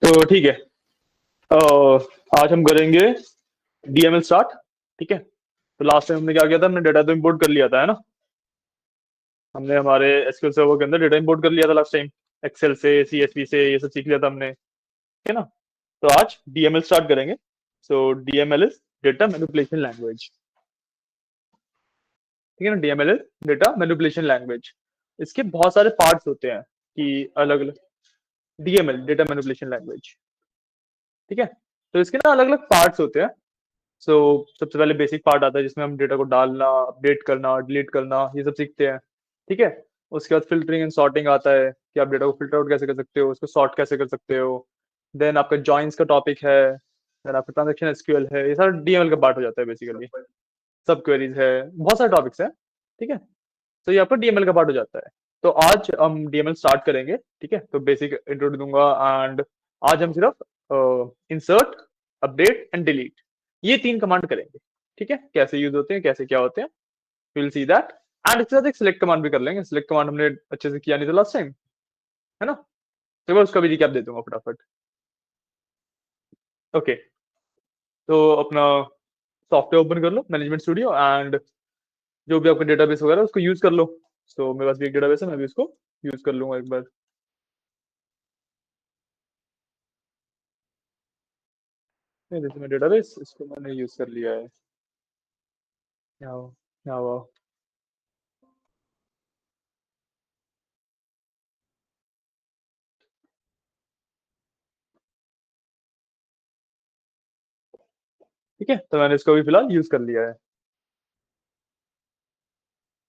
तो ठीक है, आज हम करेंगे डीएमएल स्टार्ट। ठीक है, तो लास्ट टाइम हमने क्या किया था, हमने डेटा तो इंपोर्ट कर लिया था, है ना। हमने हमारे एसक्यूएल सर्वर के अंदर डेटा इंपोर्ट कर लिया था लास्ट टाइम, एक्सेल से, सीएसवी से, ये सब सीख लिया था हमने, ठीक है ना। तो आज डीएमएल स्टार्ट करेंगे। So DML is data manipulation language, ठीक है ना। DML is data manipulation language. इसके बहुत सारे पार्ट्स होते हैं कि अलग अलग, डीएमएल डेटा मैनिपुलेशन लैंग्वेज, ठीक है। तो इसके ना अलग अलग पार्ट्स होते हैं। सो सबसे पहले बेसिक पार्ट आता है जिसमें हम डेटा को डालना, अपडेट करना, डिलीट करना, ये सब सीखते हैं, ठीक है। उसके बाद फिल्टरिंग एंड सॉर्टिंग आता है कि आप डेटा को फिल्टर आउट कैसे कर सकते हो, उसको सॉर्ट कैसे कर सकते हो। देन आपका जॉइंस का टॉपिक है, देन आपका ट्रांजेक्शन एसक्यूएल है, ये सारा डीएमएल का पार्ट हो जाता है बेसिकली। सब क्वेरीज है, बहुत सारे टॉपिक्स हैं, ठीक है। तो ये आपका डीएमएल का पार्ट हो जाता है। तो आज हम डीएमएल स्टार्ट करेंगे, ठीक है। तो बेसिक इंट्रो दूंगा एंड आज हम सिर्फ इंसर्ट, अपडेट एंड डिलीट, ये तीन कमांड करेंगे, ठीक है। कैसे यूज होते हैं, कैसे क्या होते हैं, विल सी दैट। एंड इसके साथ एक सिलेक्ट कमांड भी कर लेंगे। सिलेक्ट कमांड हमने अच्छे से किया नहीं था लास्ट टाइम, है ना। तो मैं उसका भी रिकैप दे दूंगा फटाफट। ओके, तो अपना सॉफ्टवेयर ओपन कर लो, मैनेजमेंट स्टूडियो, एंड जो भी आपका डेटाबेस वगैरह उसको यूज कर लो। तो मेरे पास भी एक डेटाबेस है, मैं भी उसको यूज कर लूंगा एक बार। नहीं, जैसे मैं डेटाबेस इसको मैंने यूज कर लिया है। यहाँ यहाँ आओ। ठीक है, तो मैंने इसको भी फिलहाल यूज कर लिया है।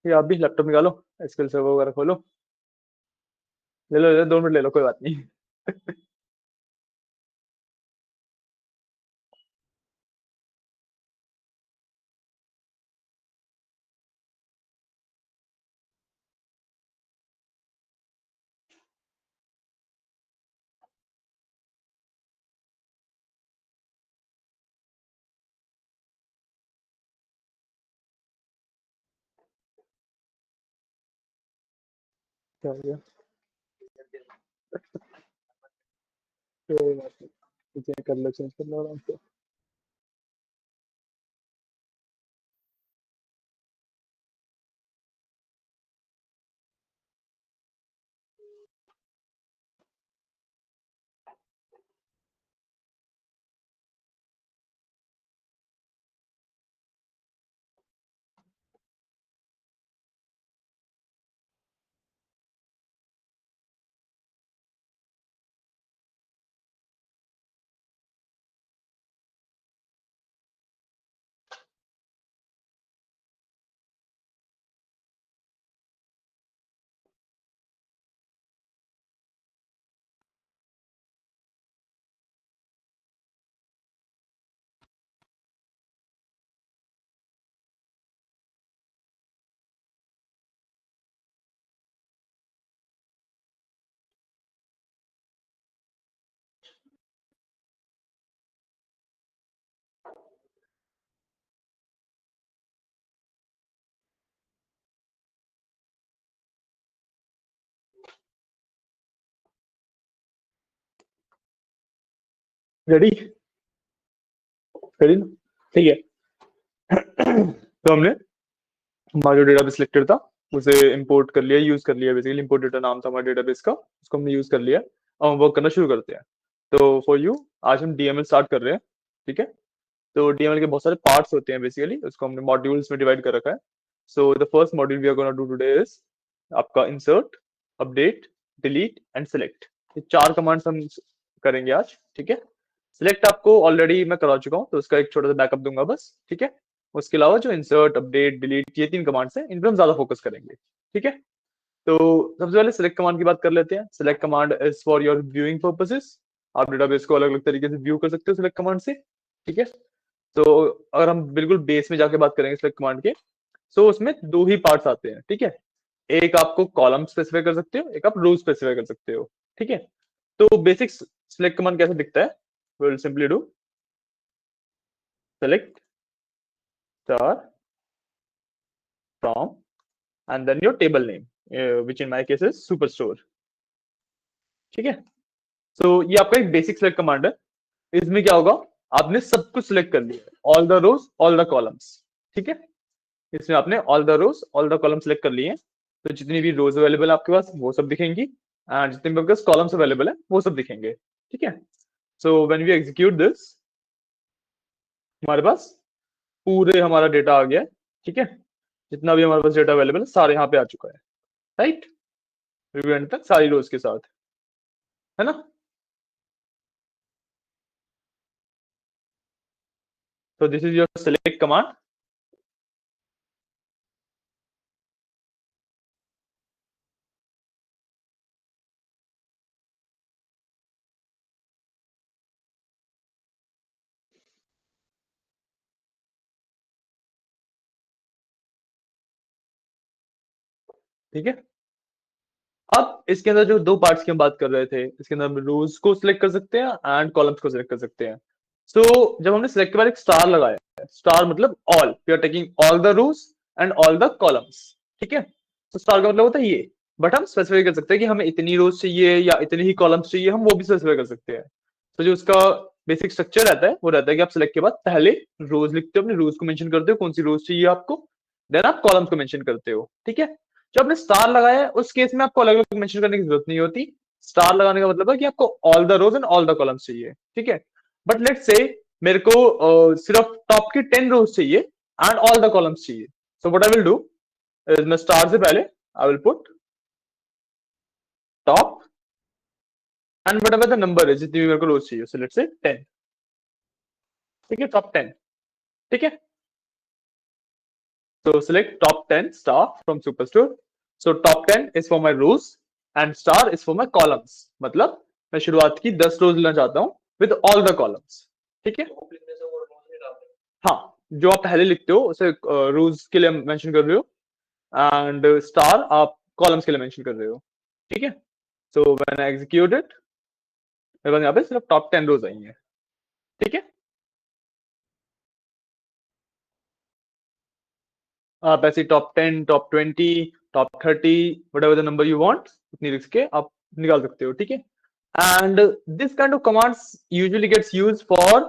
ये आप भी लैपटॉप निकालो, एसक्यूएल सर्वर वगैरह खोलो। ले लो 2 मिनट ले लो, कोई बात नहीं। क्या हो गया? कोई बात नहीं, चेंज कर लो, चेंज कर लो आराम से। रेडी, रेडी ना, ठीक है। तो हमने हमारा जो डेटाबेस सिलेक्टेड था उसे इंपोर्ट कर लिया, यूज कर लिया। बेसिकली इंपोर्ट डेटा नाम था हमारे डेटाबेस का, उसको हमने यूज कर लिया। अब हम वर्क करना शुरू करते हैं। तो फॉर यू, आज हम डीएमएल स्टार्ट कर रहे हैं, ठीक है। तो डीएमएल के बहुत सारे पार्ट्स होते हैं बेसिकली, उसको हमने मॉड्यूल्स में डिवाइड कर रखा है। So the first module we are gonna do today is आपका insert, update, delete and select. ये चार कमांड्स हम करेंगे आज, ठीक है। सिलेक्ट आपको ऑलरेडी मैं करा चुका हूँ, तो उसका एक छोटा सा बैकअप दूंगा बस, ठीक है। उसके अलावा जो इंसर्ट, अपडेट, डिलीट, ये तीन कमांड्स हैं, इन पर हम ज्यादा फोकस करेंगे, ठीक है। तो सबसे पहले सिलेक्ट कमांड की बात कर लेते हैं। Select command is for your viewing purposes. आप डेटाबेस को अलग अलग तरीके से व्यू कर सकते हो सिलेक्ट कमांड से, ठीक है। तो अगर हम बिल्कुल बेस में जाके बात करेंगे सिलेक्ट कमांड के, तो उसमें दो ही पार्ट्स आते हैं, ठीक है। एक आपको कॉलम स्पेसिफाई कर सकते हो, एक आप रो स्पेसिफाई कर सकते हो, ठीक है। तो बेसिक सिलेक्ट कमांड कैसे दिखता है, will simply do select star from and then your table name, which in my case is superstore. ठीक है, सो ये आपका एक बेसिक सिलेक्ट कमांड है। इसमें क्या होगा, आपने सब कुछ सिलेक्ट कर लिया, all the rows all the columns. ठीक है, इसमें आपने all the rows all the column select कर लिए हैं, तो जितनी भी रोज अवेलेबल है आपके पास वो सब दिखेंगी, एंड जितने भी आपके पास कॉलम्स अवेलेबल है वो सब दिखेंगे। ठीक है, so when we execute this, हमारे पास पूरे हमारा डेटा आ गया है। ठीक है, जितना भी हमारे पास डेटा अवेलेबल है सारे यहाँ पे आ चुका है, राइट, एंड तक सारी रोज के साथ, है ना। तो this is your select command. ठीक है, अब इसके अंदर जो दो पार्ट्स की हम बात कर रहे थे, इसके अंदर हम रोज को सिलेक्ट कर सकते हैं एंड कॉलम्स को सिलेक्ट कर सकते हैं। सो जब हमने सिलेक्ट के बाद एक स्टार लगाया है, स्टार मतलब all, we are taking all the rows and all the columns. ठीक है, तो स्टार का मतलब होता है ये, बट हम स्पेसिफाई कर सकते हैं कि हमें इतनी रोज चाहिए या इतने ही कॉलम्स चाहिए, हम वो भी स्पेसिफाई कर सकते हैं। तो जो उसका बेसिक स्ट्रक्चर रहता है वो रहता है कि आप सिलेक्ट के बाद पहले रोज लिखते हो, अपने रोज को मेंशन करते हो कौन सी रोज चाहिए आपको, देन आप कॉलम्स को मेंशन करते हो। ठीक है, जो आपने स्टार लगाया है उस केस में आपको अलग अलग मेंशन करने की जरूरत नहीं होती। स्टार लगाने का मतलब है कि आपको all the rows and all the columns चाहिए। ठीक है, बट लेट्स से मेरे को सिर्फ टॉप की 10 रोज चाहिए एंड ऑल द कॉलम्स चाहिए। So what I will do is, मैं स्टार से पहले आई will put top and whatever the number है, जितनी भी मेरे को रोज चाहिए, सो लेट्स से 10। ठीक है, टॉप 10। ठीक है, so select top 10 star from superstore. So top 10 is for my rows and star is for my columns. मतलब मैं शुरुआत की 10 रोज लेना चाहता हूँ विद ऑल द कॉलम्स। ठीक है, हाँ, जो आप पहले लिखते हो उसे रोज के लिए मेंशन कर रहे हो एंड स्टार आप कॉलम्स के लिए मेंशन कर रहे हो। ठीक है, so when I execute it, मेरे पास यहाँ पे सिर्फ टॉप 10 रोज आई हैं। ठीक है, आप ऐसे top 10, top 20, top 30, whatever the number you want, उतनी लिख के आप निकाल सकते हो। ठीक है, and this kind of commands usually gets used for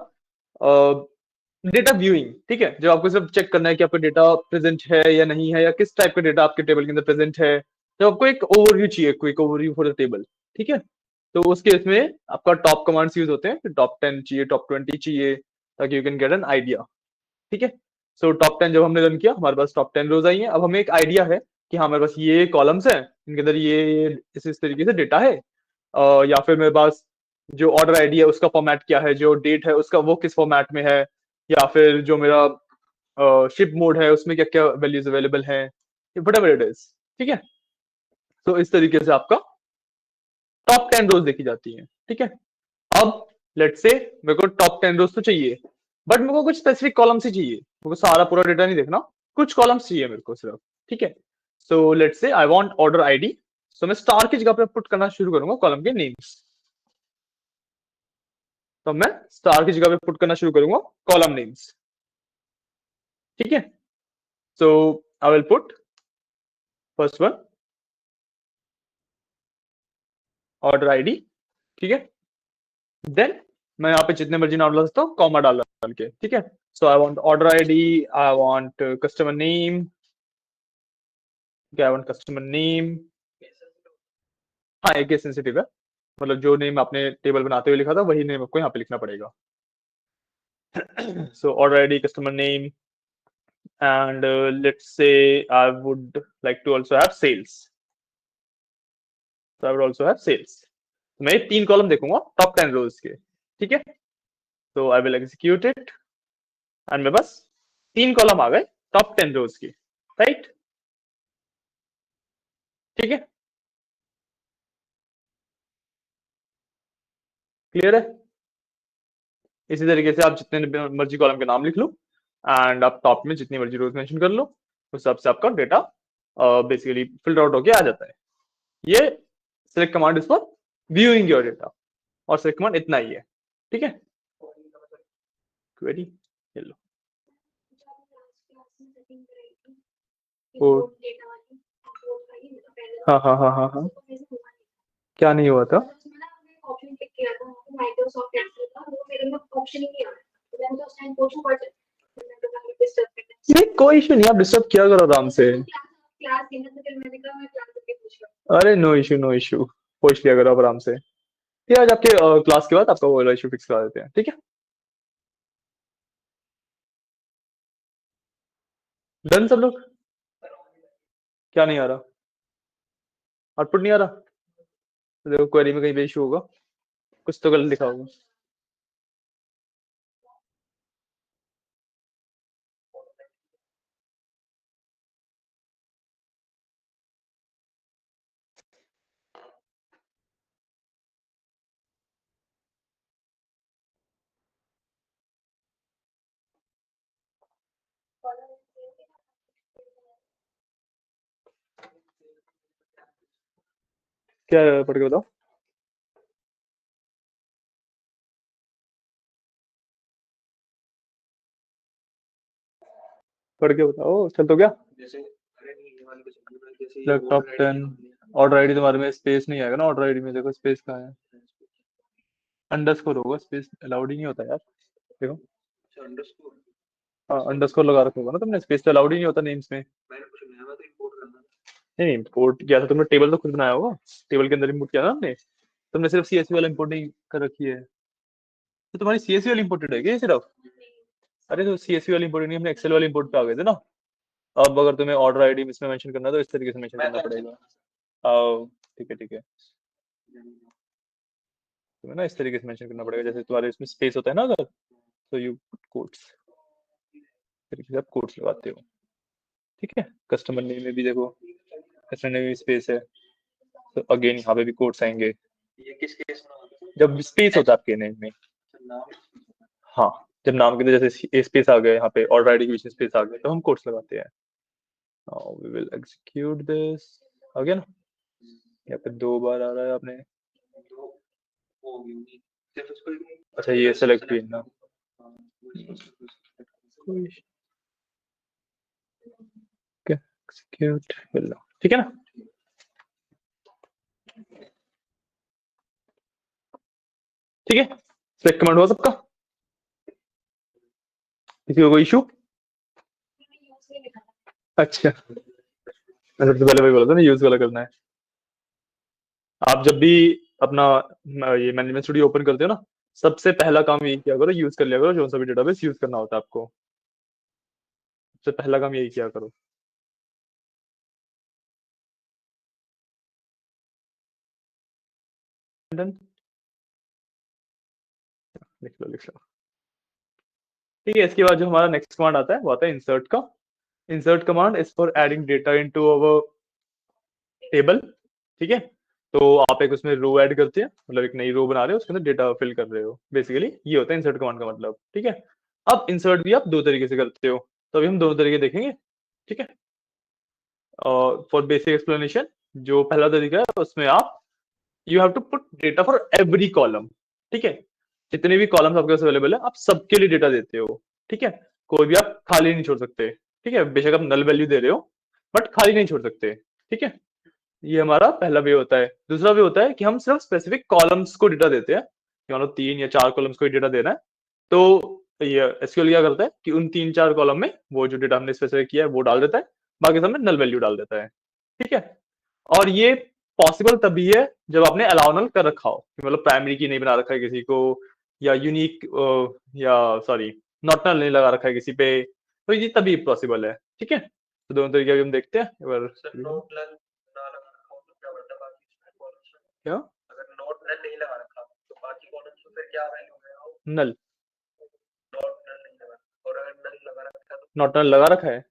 data viewing. ठीक है, जब आपको सिर्फ चेक करना है कि आपका डेटा प्रेजेंट है या नहीं है, या किस टाइप का डेटा आपके टेबल के अंदर प्रेजेंट है, जब आपको एक ओवरव्यू चाहिए, quick overview for the table. ठीक है, तो उस केस में आपका टॉप कमांड्स यूज होते हैं, टॉप 10 चाहिए, टॉप 20 चाहिए, ताकि you can get an idea. ठीक है, सो टॉप 10 जब हमने रन किया, हमारे पास टॉप 10 रोज आई हैं। अब हमें एक आइडिया है कि हाँ, मेरे पास ये कॉलम्स हैं, इनके अंदर ये इस तरीके से डेटा है, या फिर मेरे पास जो ऑर्डर आईडी है उसका फॉर्मेट क्या है, जो डेट है उसका वो किस फॉर्मेट में है, या फिर जो मेरा शिप मोड है उसमें क्या क्या वैल्यूज अवेलेबल है, व्हाटएवर इट इज। ठीक है, तो इस तरीके से आपका टॉप 10 रोज देखी जाती है। ठीक है, अब लेट्स से मेरे को टॉप 10 रोज तो चाहिए, बट मेरे को कुछ स्पेसिफिक कॉलम्स ही चाहिए, मेरे को सारा पूरा डेटा नहीं देखना, कुछ कॉलम्स चाहिए मेरे को सिर्फ। ठीक है, सो let's say I want order ID, so मैं स्टार की जगह पे पुट करना शुरू करूंगा कॉलम के नेम्स। तो मैं स्टार की जगह पे पुट करना शुरू करूंगा कॉलम नेम्स। ठीक है, so I will put first one order ID. ठीक है, देन मैं यहाँ पे जितने मर्जी नाम डाल सकता हूँ, कॉमा डाल के। ठीक है, so I want order ID, I want customer name, I want customer name. हाँ, एक केस सेंसिटिव है, मतलब जो नेम आपने टेबल बनाते हुए लिखा था वही नेम आपको यहाँ पे लिखना पड़ेगा। सो order ID, customer name, and let's say I would like to also have sales. So I would also have sales. तो मैं 3 कॉलम देखूंगा टॉप 10 रोज के। ठीक है, तो I will execute it and मेरे पास 3 कॉलम आ गए टॉप 10 रोज की, राइट। ठीक है, क्लियर है। इसी तरीके से आप जितने मर्जी कॉलम के नाम लिख लो एंड आप टॉप में जितनी मर्जी रोज मेंशन कर लो, उस हिसाब से आपका डेटा बेसिकली फिल्टर आउट होके आ जाता है। ये select command is for viewing your data, और सिलेक्ट कमांड इतना ही है। ठीक है, क्वेरी ये लो। वो हाँ हाँ हाँ हाँ हाँ, क्या नहीं हुआ था? नहीं कोई इशू नहीं, आप डिस्टर्ब किया करो आराम से। अरे नो इशू नो इशू, पूछ लिया करो आप आराम से। ठीक है, आज आपके क्लास के बाद आपका वो वाला इशू फिक्स करा देते हैं, ठीक है? डन सब लोग? क्या नहीं आ रहा? आउटपुट नहीं आ रहा? तो देखो क्वेरी में कहीं पे इशू होगा, कुछ तो गलत लिखा होगा। क्या है, पढ़ के बताओ। पढ़ के बताओ, चल तो क्या? लैपटॉप 10, ऑर्डर आईडी तुम्हारे में स्पेस नहीं आएगा ना, ऑर्डर आईडी में देखो स्पेस कहाँ है? अंडरस्कोर होगा, स्पेस अलाउड ही नहीं होता यार, देखो। हाँ अंडरस्कोर लगा रखा होगा ना तुमने, स्पेस तो अलाउड ही नहीं होता नेम्स में। नहीं इंपोर्ट किया था तुमने, टेबल तो खुद बनाया होगा, टेबल के अंदर इंपोर्ट किया था हमने। तुमने सिर्फ सीएसवी वाला इंपोर्ट नहीं कर रखी है। तो तुम्हारी सीएसवी वाली इंपोर्टेड है क्या ये सिर्फ? अरे तो सीएसवी वाली इंपोर्टेड नहीं, हमने एक्सेल वाली इंपोर्ट पे आ गए थे ना। अब अगर तुम्हें ऑर्डर आईडी इसमें मेंशन करना है तो इस तरीके से मेंशन करना पड़ेगा। आओ, ठीक है ठीक है, तुम्हें ना इस तरीके से मेंशन करना पड़ेगा, जैसे तुम्हारे इसमें स्पेस होता है ना अगर, तो यू कोट्स, तरीके से आप कोट्स लगाते हो। ठीक है, कस्टमर नेम में भी देखो, कस्टमर नेम में स्पेस है, तो अगेन यहाँ पे भी कोट्स आएंगे। जब स्पेस होता है आपके नेम में। हाँ, जब नाम के अंदर जैसे स्पेस आ गया यहाँ पे, ऑर्डर आईडी के बीच में स्पेस आ गया, तो हम कोट्स लगाते हैं। We will execute this. आ गया ना? यहाँ पे 2 बार आ रहा है आपने। अच्छा ये सेलेक्ट भी है ना? एग्जीक्यूट, ठीक है ना? ठीक है, सेलेक्ट कमांड हुआ सबका? किसी को कोई इशू? अच्छा, मैं सबसे पहले वही बोला था ना, यूज वाला करना है। आप जब भी अपना ये मैनेजमेंट स्टूडियो ओपन करते हो ना, सबसे पहला काम यही किया करो, यूज कर लिया करो जो सा भी डेटाबेस यूज करना होता है आपको। सबसे पहला काम यही किया करो। डन, लिख लो लिख लो। ठीक है, इसके बाद जो हमारा नेक्स्ट कमांड आता है वो आता है इंसर्ट का। Insert command is for adding data into our table. ठीक है, तो आप एक उसमें रो ऐड करते हैं, मतलब एक नई रो बना रहे हो, उसके अंदर डेटा फिल कर रहे हो, बेसिकली ये होता है इंसर्ट कमांड का मतलब। ठीक है, अब इंसर्ट भी आप दो तरीके से करते हो, तो अभी हम दोनों तरीके देखेंगे। ठीक है, फॉर बेसिक एक्सप्लेनेशन, जो पहला तरीका है उसमें आप you have to put data for every column. ठीक है, जितने भी कॉलम्स आपके पास अवेलेबल है आप सबके लिए डेटा देते हो। ठीक है, कोई भी आप खाली नहीं छोड़ सकते। ठीक है, बेशक आप नल वैल्यू दे रहे हो, बट खाली नहीं छोड़ सकते। ठीक है, ये हमारा पहला वे होता है। दूसरा वे होता है कि हम सिर्फ स्पेसिफिक कॉलम्स को डेटा देते हैं, कि मान लो 3 या 4 कॉलम्स को डेटा देना है, तो ये एसक्यूएल क्या करता है कि उन 3-4 कॉलम में वो जो डेटा हमने स्पेसिफाई किया है वो डाल देता है, बाकी सब में नल वैल्यू डाल देता है। ठीक है, और ये पॉसिबल तभी है जब आपने अलाउ नल कर रखा हो, मतलब प्राइमरी की नहीं बना रखा है किसी को, या यूनिक या सॉरी नॉट नल नहीं लगा रखा है किसी पे, तो ये तभी पॉसिबल है। ठीक है, तो दोनों तरीके अभी हम देखते हैं एक बार। क्या? नल? नॉट नल लगा रखा है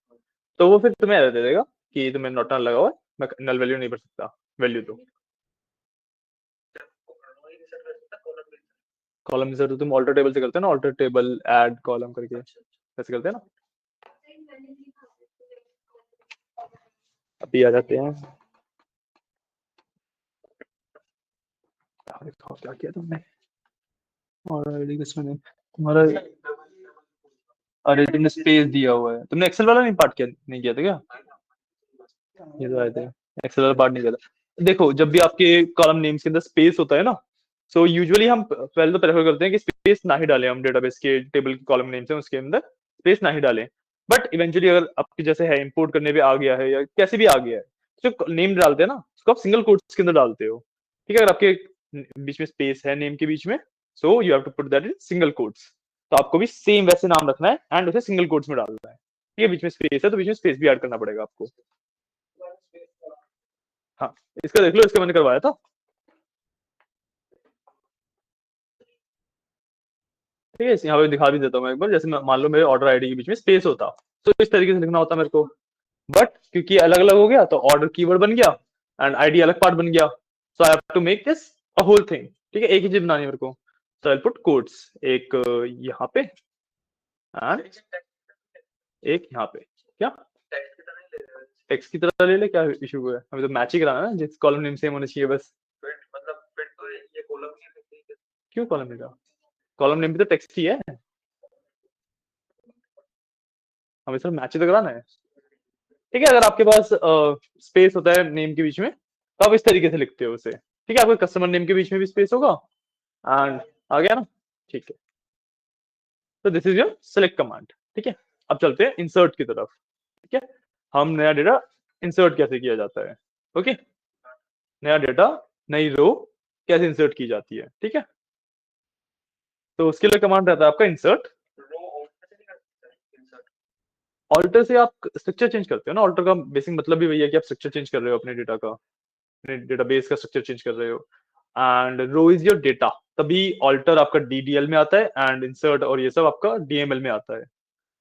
तो वो फिर तुम्हें एरर दे देगा कि तुम्हें नॉट नल लगा हुआ है, मैं नल वैल्यू नहीं भर सकता, वैल्यू दो। कॉलम इंसर्ट तो तुम ऑल्टर टेबल से करते हो ना, ऑल्टर टेबल ऐड कॉलम करके ऐसे करते हैं ना। अभी आ जाते हैं। दिखाओ क्या किया तुमने, और आईडी किसमें नहीं तुम्हारा? अरे तुमने स्पेस दिया हुआ है, तुमने एक्सेल वाला नहीं पार्ट किया, नहीं किया था क्या? ये तो आए थे। एक्सेल वाला पार्ट नहीं करता। देखो जब भी आपके कॉलम नेम्स के अंदर स्पेस होता है ना, सो यूजुअली हम पहले तो प्रेफर करते हैं कि स्पेस ना ही डालें, हम डेटाबेस के टेबल के कॉलम नेम्स हैं उसके अंदर स्पेस ना ही डालें। बट इवेंचुअली अगर आपके जैसे है इंपोर्ट करने पे आ गया है या कैसे भी आ गया है, तो नेम डालते हैं ना उसको आप सिंगल कोट्स के अंदर डालते हो। ठीक है, अगर आपके बीच में स्पेस है नेम के बीच में, so you have to put that in single quotes. तो आपको भी सेम वैसे नाम रखना है एंड उसे सिंगल कोट्स में डालना है। ठीक है, बीच में स्पेस है तो बीच में स्पेस भी ऐड करना पड़ेगा आपको। हाँ, इसका देख लो, इसका मैंने करवाया था। ठीक है, यहाँ पे दिखा भी देता हूँ मैं एक बार। जैसे मान लो मेरे ऑर्डर आईडी के बीच में स्पेस होता, तो इस तरीके से लिखना होता मेरे को। बट क्योंकि अलग अलग हो गया तो ऑर्डर कीवर्ड बन गया एंड आईडी अलग पार्ट बन गया। So I have to make this a whole thing. ठीक है, एक ही चीज बनानी है मेरे को। सो आई पुट कोड्स, एक यहाँ पे एंड एक यहाँ पे। क्या टेक्स्ट की तरह ले ले, क्या इशू है? हमें तो मैच ही कराना है ना, जिस कॉलम नेम सेम होना चाहिए बस। क्यों कॉलम नेम का? कॉलम नेम भी तो टेक्स्ट ही है, हमें सिर्फ मैच ही तो कराना है। ठीक है, अगर आपके पास स्पेस होता है नेम के बीच में तो आप इस तरीके से लिखते हो उसे। ठीक है, आपके कस्टमर नेम के बीच में भी स्पेस होगा एंड आ गया ना। ठीक है, तो this is your select command. ठीक है, अब चलते हैं इंसर्ट की तरफ। ठीक है, हम नया डेटा इंसर्ट कैसे किया जाता है। ओके, नया डेटा, नई रो कैसे इंसर्ट की जाती है। ठीक है, तो उसके लिए कमांड रहता है आपका इंसर्ट। ऑल्टर से आप स्ट्रक्चर चेंज करते हो ना, ऑल्टर का बेसिक मतलब भी वही है कि आप स्ट्रक्चर चेंज कर रहे हो अपने डेटा का, अपने डेटाबेस का स्ट्रक्चर चेंज कर रहे हो। And row is your data, तभी ऑल्टर आपका डीडीएल में आता है एंड इंसर्ट और ये सब आपका डीएमएल में आता है।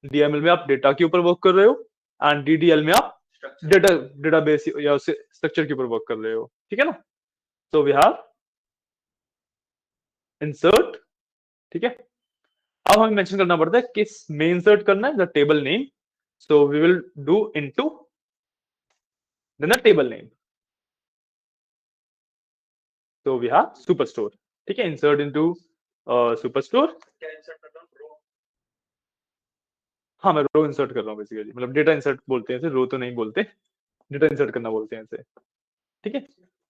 डीएमएल में आप डेटा के ऊपर वर्क कर रहे हो एंड डीडीएल में आप डेटाबेस या उससे स्ट्रक्चर के ऊपर वर्क कर रहे हो। ठीक है ना, तो वी हैव इंसर्ट। ठीक है, अब हमें मेंशन करना पड़ता है किस में इंसर्ट करना है, the table name. So we will do into then the table name. तो वी हैव सुपरस्टोर। ठीक है, इंसर्ट इनटू सुपरस्टोर। हाँ, मैं रो इंसर्ट कर रहा हूँ बेसिकली, मतलब डेटा इंसर्ट बोलते हैं इसे, रो तो नहीं बोलते, डेटा इंसर्ट करना बोलते हैं इसे। ठीक है,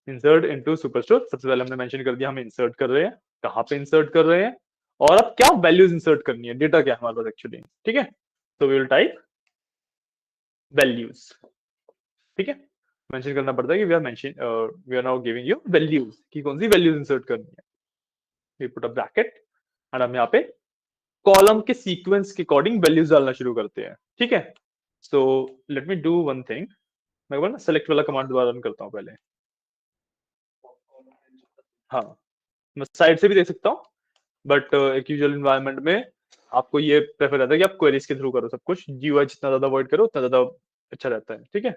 इंसर्ट इनटू सुपरस्टोर। सबसे पहले हमने मेंशन कर दिया हम इंसर्ट कर रहे हैं, कहाँ पे इंसर्ट कर रहे हैं और अब क्या वैल्यूज इंसर्ट करनी है, डेटा क्या है हमारे पास एक्चुअली। ठीक है, तो वी विल टाइप वैल्यूज। ठीक है, मेंशन करना पड़ता है कि we are now giving you values, कि कौन सी वैल्यूज इंसर्ट करनी है। We put a bracket and हम यहाँ पे कॉलम के सीक्वेंस के अकॉर्डिंग वैल्यूज डालना शुरू करते हैं। ठीक है, so let me do one thing. मैं ना सेलेक्ट वाला कमांड दोबारा रन करता हूँ पहले। हाँ, मैं साइड से भी देख सकता हूँ, बट एक यूजुअल इन्वायरमेंट में आपको ये प्रेफर रहता है कि आप क्वेरीज के थ्रू करो सब कुछ। जीयूआई जितना ज्यादा अवॉइड करो उतना ज्यादा अच्छा रहता है। ठीक है,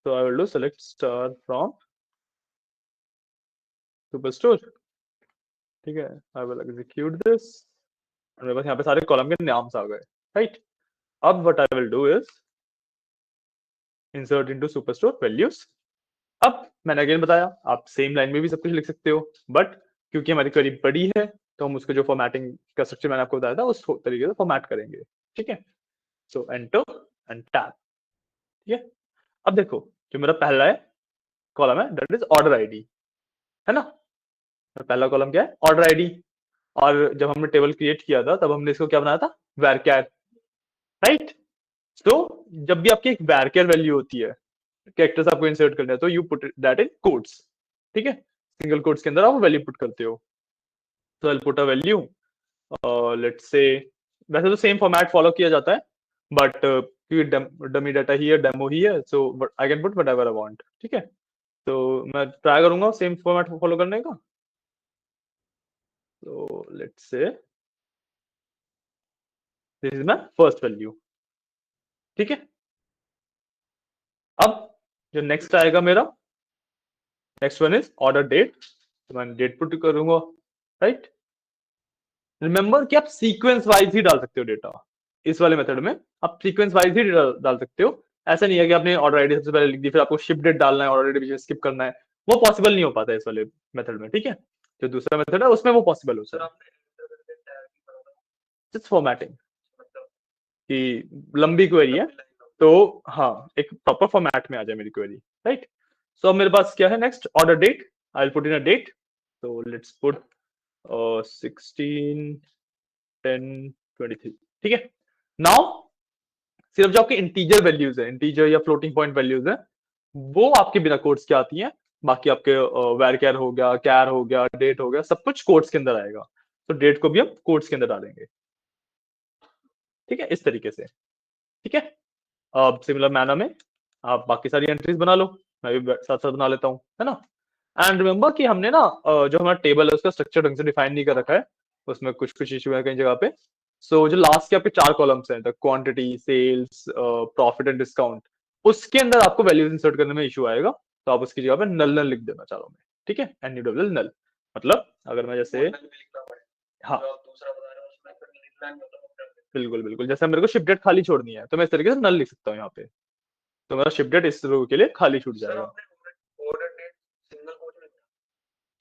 तो I will do select star from superstore. ठीक है, आई विल एग्जीक्यूट दिस। मेरे पास यहाँ पे सारे कॉलम के नाम्स आ गए। राइट, अब what I will do is insert into superstore values. अब मैंने अगेन बताया आप सेम लाइन में भी सब कुछ लिख सकते हो, बट क्योंकि हमारी क्वेरी बड़ी है तो हम उसको जो फॉर्मेटिंग का स्ट्रक्चर मैंने आपको बताया था उस तरीके से फॉर्मेट करेंगे। ठीक है, सो एंटर एंड टैब। ठीक है, अब देखो जो मेरा पहला है कॉलम है दैट इज ऑर्डर आईडी, है ना। पहला कॉलम क्या है, ऑर्डर आईडी। और जब हमने टेबल क्रिएट किया था तब हमने इसको क्या बनाया था, वैरचर। राइट, तो जब भी आपकी एक वैरचर वैल्यू होती है, कैरेक्टर्स आपको इंसर्ट करना है, तो you put that in quotes. ठीक है, सिंगल कोट्स के अंदर आप वैल्यू पुट करते हो। तो I put a value, let's say, वैसे तो सेम फॉर्मेट फॉलो किया जाता है, बट क्योंकि डमी डाटा ही है, डेमो ही है, so I can put whatever I want. ठीक है, तो मैं ट्राई करूंगा सेम फॉर्मेट फॉलो करने का। तो let's say this is my first value. ठीक है, अब जो नेक्स्ट आएगा मेरा, next one is order date. तो मैं डेट पुट करूंगा। राइट, रिमेंबर कि आप सीक्वेंस वाइज ही डाल सकते हो डेटा। इस वाले मेथड में आप सीक्वेंस वाइज ही डेटा डाल सकते हो। ऐसा नहीं है कि आपने ऑर्डर आईडी सबसे पहले लिख दी फिर आपको शिप डेट डालना है, ऑर्डर आईडी बीच में स्किप करना है। वो पॉसिबल नहीं हो पाता है इस वाले मेथड में। ठीक है, जो दूसरा मेथड है उसमें वो पॉसिबल होता है। जस्ट फॉर्मेटिंग कि लंबी क्वेरी है तो हाँ एक प्रॉपर फॉर्मेट में आ जाए मेरी क्वेरी। राइट, सो अब मेरे पास क्या है next, order date, I will put in a date, so let's put 16 10 23, ठीक है। नाउ सिर्फ जो आपके इंटीजर वैल्यूज है, इंटीजर या फ्लोटिंग पॉइंट वैल्यूज है, वो आपके बिना कोट्स के आती हैं। बाकी आपके वैर कैर हो गया, कैर हो गया, डेट हो गया, सब कुछ कोट्स के अंदर आएगा। तो डेट को भी हम कोट्स के अंदर डालेंगे, ठीक है, इस तरीके से, ठीक है। अब सिमिलर मैनर में आप बाकी सारी एंट्रीज बना लो, मैं भी साथ साथ बना लेता हूँ, है ना। एंड रिमेंबर कि हमने ना जो हमारा टेबल है उसका स्ट्रक्चर ढंग से डिफाइन नहीं कर रखा है, उसमें कुछ कुछ इशू है कई जगह पे। सो जो लास्ट के आपके 4 कॉलम्स हैं, the quantity, sales, profit and discount, उसके अंदर आपको वैल्यूज इंसर्ट करने में इशू आएगा। तो आप उसकी जगह पे नल नल लिख देना चारों में, ठीक है, NULL नल। मतलब अगर मैं जैसे, हाँ बिल्कुल बिल्कुल, जैसे मेरे को शिप डेट खाली छोड़नी है तो मैं इस तरीके से नल लिख सकता हूँ यहाँ पे, तो मेरा शिप डेट इस रो के लिए खाली छूट जाएगा।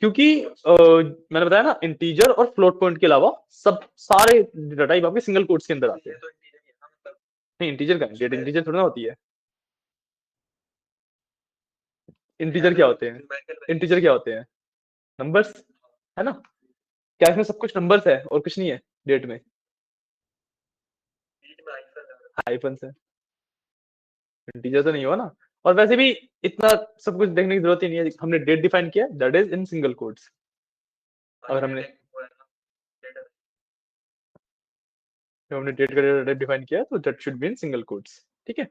क्योंकि मैंने बताया ना, इंटीजर और फ्लोट पॉइंट के अलावा सब सारे डेटा टाइप आपके सिंगल कोट्स के अंदर आते हैं। नहीं, इंटीजर का डेट इंटीजर थोड़ा ना होती है। इंटीजर क्या होते हैं, इंटीजर क्या होते हैं, नंबर्स, है ना। क्या इसमें सब कुछ नंबर्स है और कुछ नहीं है डेट में, हाइफन है, इंटीजर तो नहीं हुआ ना। और वैसे भी इतना सब कुछ देखने की जरूरत ही नहीं है, हमने डेट डिफाइन किया, that is in single quotes. अगर हमने डेट का डेट डिफाइन किया तो that should be in single quotes, ठीक है।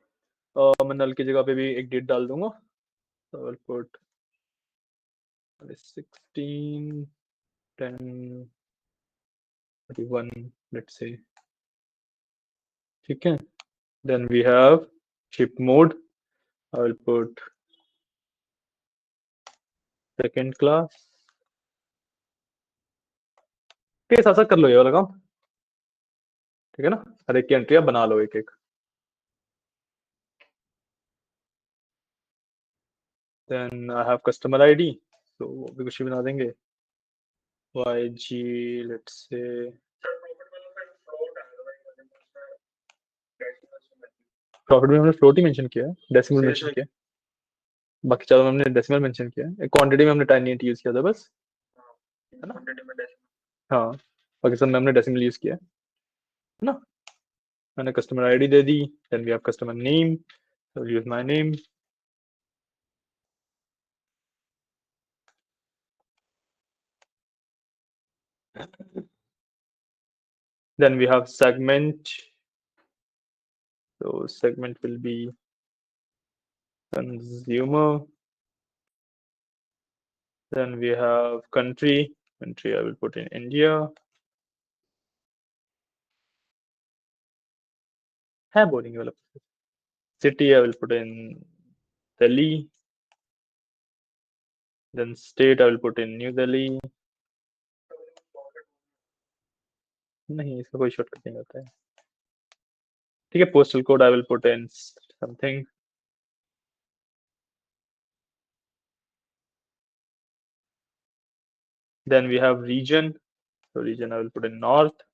मैं नल की जगह पे भी एक डेट डाल दूंगा, so I'll put 16 10 31, let's say, ठीक है। then we have ship mode, I will put second class, के साथ साथ कर लो ये वाला काम, ठीक है ना। हर एक की एंट्री आप बना लो एक एक। then I have customer ID, so वो भी कुछ भी बना देंगे, YG, let's say, प्रॉफिट में हमने फ्लोट ही मेंशन किया है, डेसिमल मेंशन किया है, बाकी चारों में हमने डेसिमल मेंशन किया है, क्वांटिटी में हमने टाइनी यूज किया था बस, है ना। हाँ, बाकी सब में हमने डेसिमल यूज किया है ना। मैंने कस्टमर आईडी दे दी, then we have customer name, so I'll use my name, then we have segment, so segment will be consumer, then we have country, I will put in India, है bowling वाला, city I will put in Delhi, then state I will put in New Delhi, नहीं इसका कोई shortcut नहीं होता है, ठीक है। postal code I will put in something, then we have region, so region I will put in north,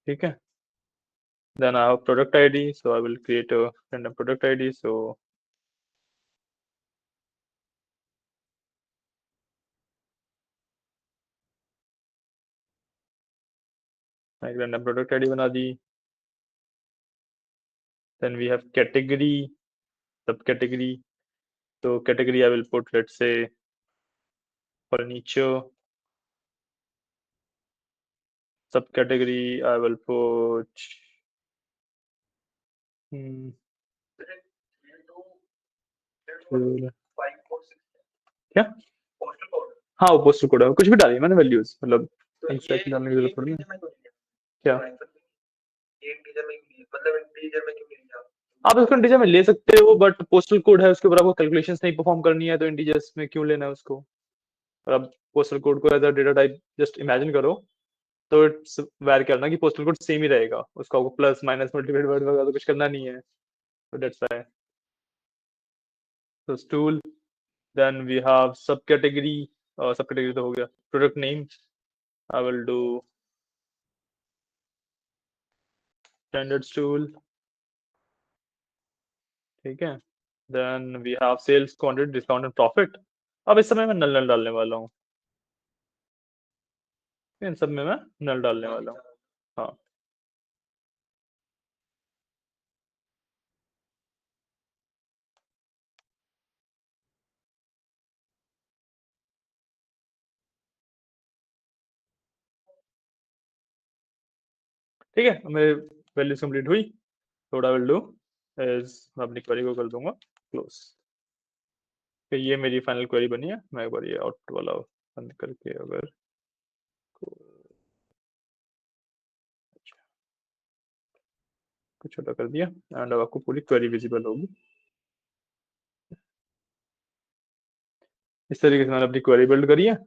ठीक है। then I have product ID, so I will create a random product ID, so एक random product ID बना दी। then we have category, subcategory, so category I will put, let's say, furniture, subcategory I will put hmm, क्या, हाँ वो postal code है, कुछ भी डालिए मैंने वैल्यूज, मतलब एग्जैक्ट डालने की जरूरत थोड़ी है। क्या, आप इसको इंटीजर में ले सकते हो, बट पोस्टल कोड है उसके ऊपर आपको कैलकुलेशंस नहीं परफॉर्म करनी है, तो इंटीजर्स में क्यों लेना है उसको। और आप पोस्टल कोड को as a data type just imagine करो, तो इट्स वेर करना कि पोस्टल कोड सेम ही रहेगा, उसको आपको प्लस माइनस मल्टीप्लाई वगैरह तो कुछ करना नहीं है, so that's why. So stool, then we have subcategory, subcategory तो हो गया, product name I will do standard stool, ठीक है। Then we have sales quantity discount and profit. अब इस समय मैं नल नल डालने वाला हूँ, इन सब में मैं नल डालने वाला हूँ। हाँ ठीक है, मेरे वैल्यूज कंप्लीट हुई। थोड़ा विल डू इज मैं अपनी क्वेरी को कर दूंगा क्लोज। तो ये मेरी फाइनल क्वेरी बनी है। मैं एक बार ये आउट वाला बंद करके अगर कुछ छोटा कर दिया एंड अब आपको पूरी क्वेरी विजिबल होगी। इस तरीके से मैंने अपनी क्वेरी बिल्ड करी है।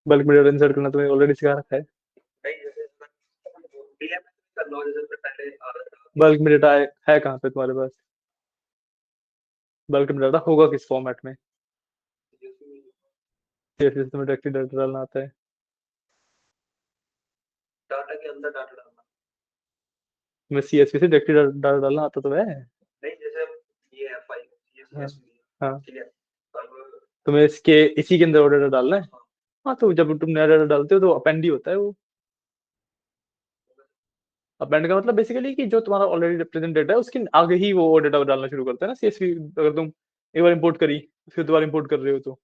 बल्क में डाटा इंसर्ट करना तुम्हें ऑलरेडी सिखा रखा है। बल्क में डाटा है कहाँ पे तुम्हारे पास? बल्क में डाटा होगा किस फॉर्मेट में? CSV तुम्हें डायरेक्टली डाटा डालना आता है? तुम्हें CSV से डायरेक्टली डाटा डालना आता तो है? हाँ हाँ, तुम्हें इसके इसी के अंदर वो डाटा डालना है। हाँ तो जब तुम नया डाटा डालते हो तो अपेंड ही होता है वो। अपेंड का मतलब बेसिकली कि जो तुम्हारा ऑलरेडी रिप्रेजेंट डेटा है उसके आगे ही वो डेटा डालना शुरू करता है ना CSV। अगर तुम एक बार इंपोर्ट करी फिर दोबारा इंपोर्ट कर रहे हो तो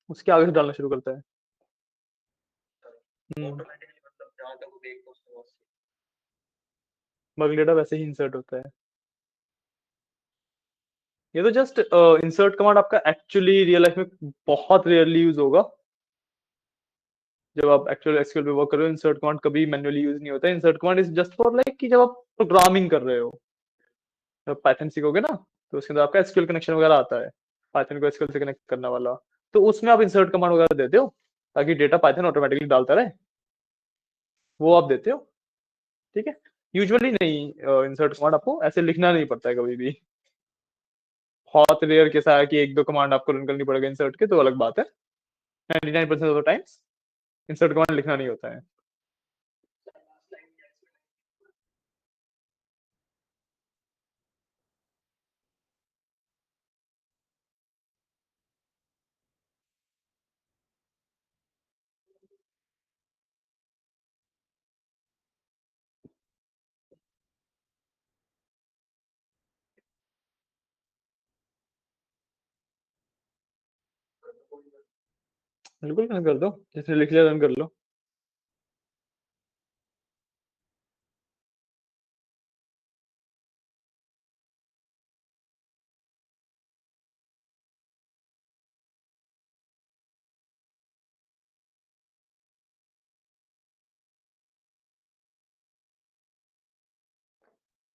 उसके आगे से डालना शुरू करता है। बल्क डेटा वैसे ही इंसर्ट होता है। ये तो जस्ट इंसर्ट कमांड आपका एक्चुअली रियल लाइफ में बहुत रेयरली यूज होगा। जब आप एक्चुअल एसक्यूएल पे वर्क कर रहे हो इंसर्ट कमांड कभी मैन्युअली यूज नहीं होता है। Insert command is just for like कि जब आप प्रोग्रामिंग कर रहे हो, जब पाइथन सीखोगे ना तो उसके अंदर आपका एसक्यूएल कनेक्शन वगैरह आता है, पाइथन को एसक्यूएल से कनेक्ट करने वाला। तो उसमें आप इंसर्ट कमांड वगैरह देते हो ताकि डेटा पाइथन ऑटोमेटिकली डालता रहे, वो आप देते हो। ठीक है, यूजुअली नहीं, इंसर्ट कमांड आपको ऐसे लिखना नहीं पड़ता है कभी भी। बहुत रेयर केसा है कि एक दो कमांड आपको रन करनी पड़ेगा इंसर्ट के, तो अलग बात है। 99% of the times insert command लिखना नहीं होता है। बिल्कुल रन कर दो, जैसे लिख लिया रन कर लो।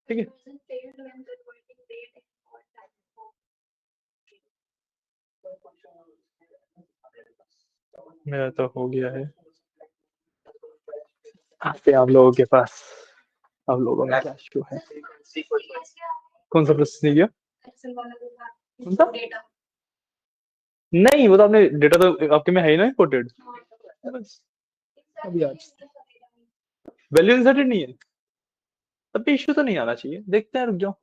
ठीक है, मेरा तो हो गया है। आते हैं आप लोगों के पास। आप लोगों में क्या इशू है? कौन सा प्रोसेस नहीं किया? कौन सा? नहीं, वो तो आपने डेटा तो आपके में है ही ना इंपोर्टेड। बस अभी आज वैल्यू इंसर्टेड नहीं है, तब भी इशू तो नहीं आना चाहिए। देखते हैं, रुक जाओ।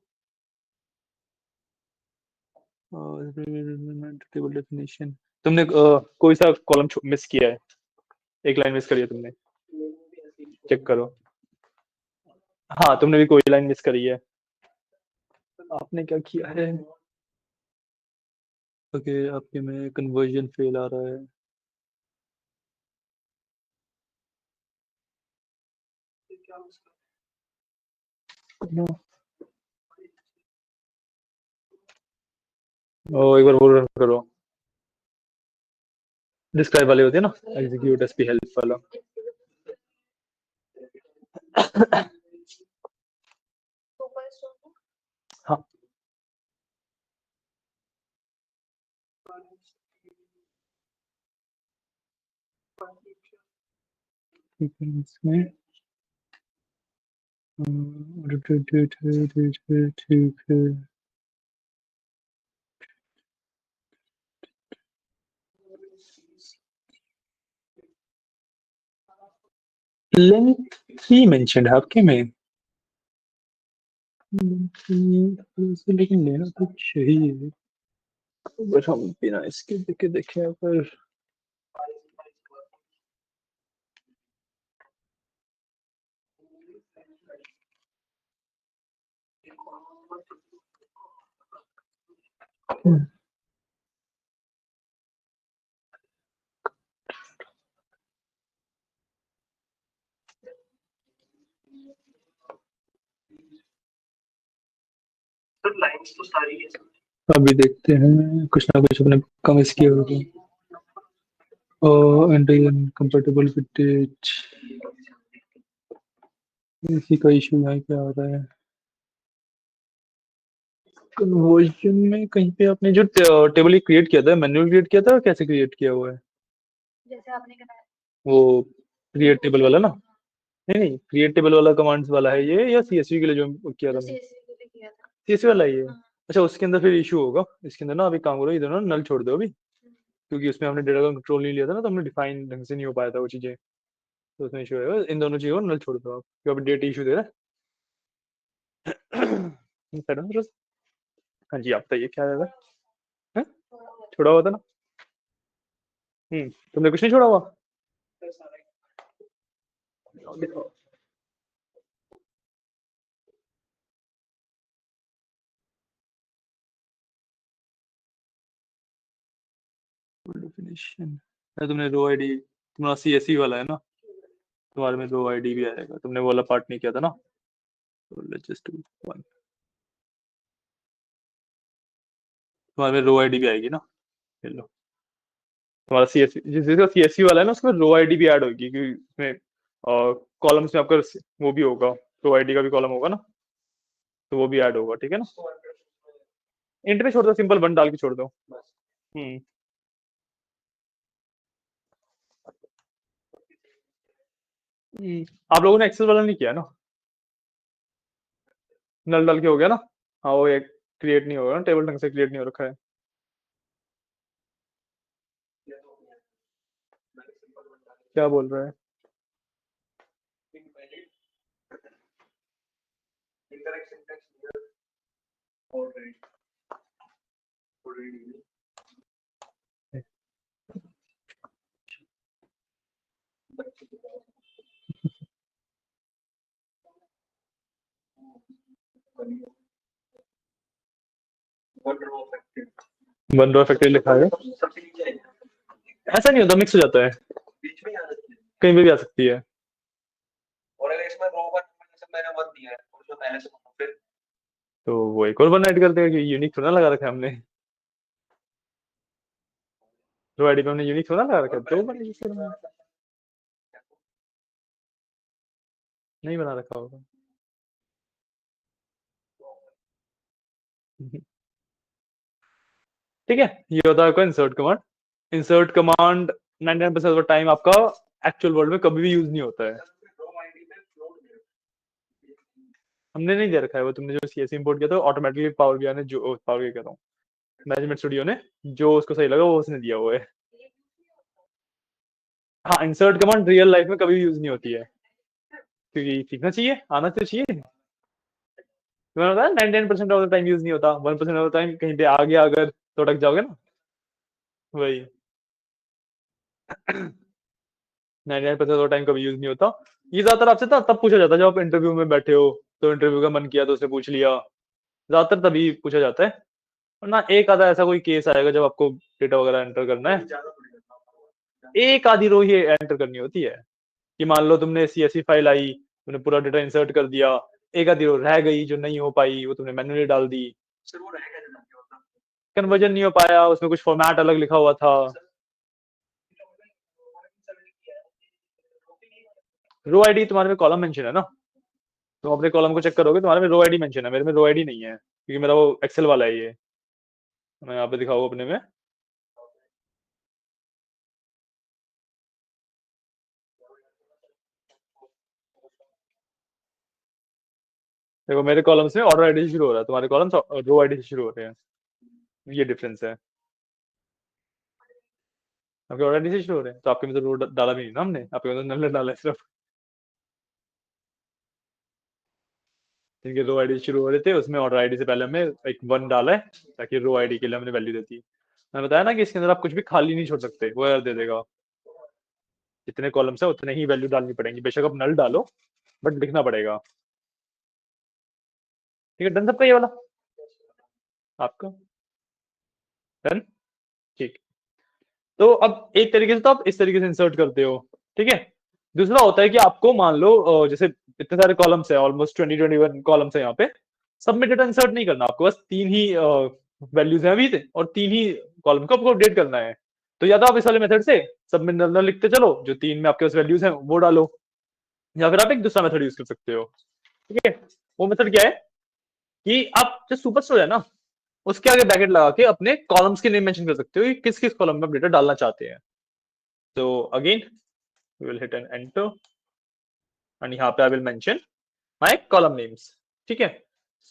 टेबल डेफिनेशन तुमने कोई सा कॉलम मिस किया है? एक लाइन मिस करी है तुमने, चेक करो। हाँ तुमने भी कोई लाइन मिस करी है। आपने क्या किया है? ओके, आपके में कन्वर्जन फेल आ रहा है। नो, ओ एक बार वो रन करो। डिस्क्राइब वाले होते हैं ना, एग्जीक्यूट एसपी हेल्प वाला। हाँ ठीक है इसमें ठीक है। लेंथ 3 मेंशन है आपके में, लेकिन लेना तो चाहिए। बट हम बिना इसके देखे देखे पर लाइंस तो सारी है। अभी देखते हैं कुछ ना कुछ अपने कम इसकी होगी। इंडियन कंफर्टेबल फिटेज, इसी का इशू यहाँ पे आ रहा है। कन्वर्जन में कहीं पे आपने जो टेबल क्रिएट किया था, मैन्युअल क्रिएट किया था, कैसे क्रिएट किया हुआ है? जैसे आपने कहा वो क्रिएट टेबल वाला ना? नहीं नहीं, क्रिएट टेबल वाला कमांड्स वाला है ये, या सीएसवी के लिए जो किया था? सीएसवी वाला ही है। अच्छा, उसके अंदर फिर इशू होगा। इसके अंदर ना अभी काम करो, इधर ना नल छोड़ दो अभी, क्योंकि उसमें हमने डेटा का कंट्रोल नहीं लिया था ना, तो हमने डिफाइन ढंग से नहीं हो पाया था वो चीजें, तो उसमें इशू है। इन दोनों चीजों को नल छोड़ दो आप, क्योंकि अभी डेट इशू दे रहा है। हाँ जी, आप बताइए क्या है? हैं? छोड़ा हुआ था ना? तुमने कुछ नहीं छोड़ा हुआ? दिखाओ। डेफिनेशन, तुमने रो आईडी, तुम्हारा सीएसई वाला है ना, तुम्हारे में रो आईडी भी आएगा। तुमने वो वाला पार्ट नहीं किया था ना, तो लेट्स जस्ट डू वन। तुम्हारे में रो आईडी भी आएगी ना, ये लो। तुम्हारा सीएससी, जिसका सीएससी वाला है ना, उसमें रो आईडी भी ऐड होगी, क्योंकि उसमें कॉलम्स में आपका वो भी होगा, रो आईडी का भी कॉलम होगा ना, तो वो भी ऐड होगा, ठीक है ना? इंट में छोड़ दो, सिंपल वन डाल के छोड़ दो। हम्म आप लोगों ने एक्सेल वाला नहीं किया ना? नल डाल के हो गया ना? हाँ, वो एक क्रिएट नहीं होगा ना, टेबल ढंग से क्रिएट नहीं हो रखा है। क्या बोल रहा है? वन रो इफेक्टिव लिखा है, ऐसा नहीं होता, मिक्स हो जाता है, कहीं पे भी आ सकती है। तो वो एक और वन ऐड करते हैं कि यूनिक थोड़ा लगा रखा है हमने, रो आईडी पे हमने यूनिक थोड़ा लगा रखा है, दो वन नहीं बना रखा होगा। ठीक है, ये होता है आपका insert command. Insert command 99% of the time आपका एक्चुअल वर्ल्ड में कभी भी यूज नहीं होता है। हमने नहीं दे रखा है वो, तुमने जो सीएस इंपोर्ट किया था ऑटोमेटिकली पावर बीआई ने, जो पावर बीआई कह रहा हूँ, मैनेजमेंट स्टूडियो ने जो उसको सही लगा वो उसने दिया हुआ है। हाँ, इंसर्ट कमांड रियल लाइफ में कभी यूज नहीं होती है, क्योंकि सीखना चाहिए, आना तो चाहिए। तो मैंने बताया 99% ऑफ द टाइम यूज नहीं होता, 1% ऑफ द टाइम कहीं पे आ गया अगर तो अटक जाओगे ना, वही। 99% ऑफ द टाइम कभी यूज नहीं होता। ये ज्यादातर आपसे तब पूछा जाता है जब आप इंटरव्यू में बैठे हो, तो इंटरव्यू का मन किया तो उसने पूछ लिया, ज्यादातर तभी पूछा जाता है। और ना एक आधा ऐसा कोई केस आएगा जब आपको डेटा वगैरह एंटर करना है, एक आधी रो ही एंटर करनी होती है, कि मान लो तुमने सीएसवी फाइल आई, तुमने पूरा डेटा इंसर्ट कर दिया, एक आधी रो रह गई जो नहीं हो पाई, वो तुमने मैन्युअली डाल दी, कन्वर्जन नहीं हो पाया, उसमें कुछ फॉर्मेट अलग लिखा हुआ था। रो आईडी तुम्हारे में कॉलम मेंशन है ना, तुम अपने कॉलम को चेक करोगे, तुम्हारे में रो आईडी मेंशन है, मेरे में रो आईडी नहीं है, क्योंकि मेरा वो एक्सेल वाला है ये। मैं यहाँ पे दिखाऊँ अपने में, देखो मेरे कॉलम्स में ऑर्डर आईडी से शुरू हो रहा है, तुम्हारे कॉलम्स रो आईडी से शुरू हो रहे हैं, ये डिफरेंस है। आपके ऑर्डर आईडी से शुरू हो रहे हैं, तो आपके में तो रो डाला भी नहीं ना हमने, आपके में तो नल डाला है सिर्फ। जिनके रो आईडी शुरू हो रहे थे उसमें ऑर्डर आईडी से पहले हमने एक 1 डाला है, ताकि रो आईडी के लिए हमने वैल्यू देती है। मैंने बताया ना कि इसके अंदर आप कुछ भी खाली नहीं छोड़ सकते, वो एरर दे देगा। जितने कॉलम्स है उतने ही वैल्यू डालनी पड़ेंगी, बेशक आप नल डालो बट लिखना पड़ेगा। ठीक है, डन सबका ये वाला आपका, डन। ठीक। तो अब एक तरीके से तो आप इस तरीके से इंसर्ट करते हो, ठीक है। दूसरा होता है कि आपको मान लो जैसे इतने सारे कॉलम्स है, ऑलमोस्ट 20-21 कॉलम्स है यहाँ पे, सब में डेटा इंसर्ट नहीं करना आपको, बस 3 ही वैल्यूज हैं अभी थे और 3 ही कॉलम को आपको अपडेट करना है। तो या तो आप इस वाले मेथड से सब में नल नल लिखते चलो, जो 3 में आपके पास वैल्यूज हैं वो डालो, या फिर आप एक दूसरा मेथड यूज कर सकते हो। ठीक है, वो मेथड क्या है कि आप जो सुपर स्टोर है ना, उसके आगे ब्रैकेट लगा के अपने कॉलम्स के नेम मेंशन कर सकते हो कि किस किस कॉलम में आप डेटा डालना चाहते हैं। तो again we will hit an enter and यहाँ पे I will mention my column names. ठीक है,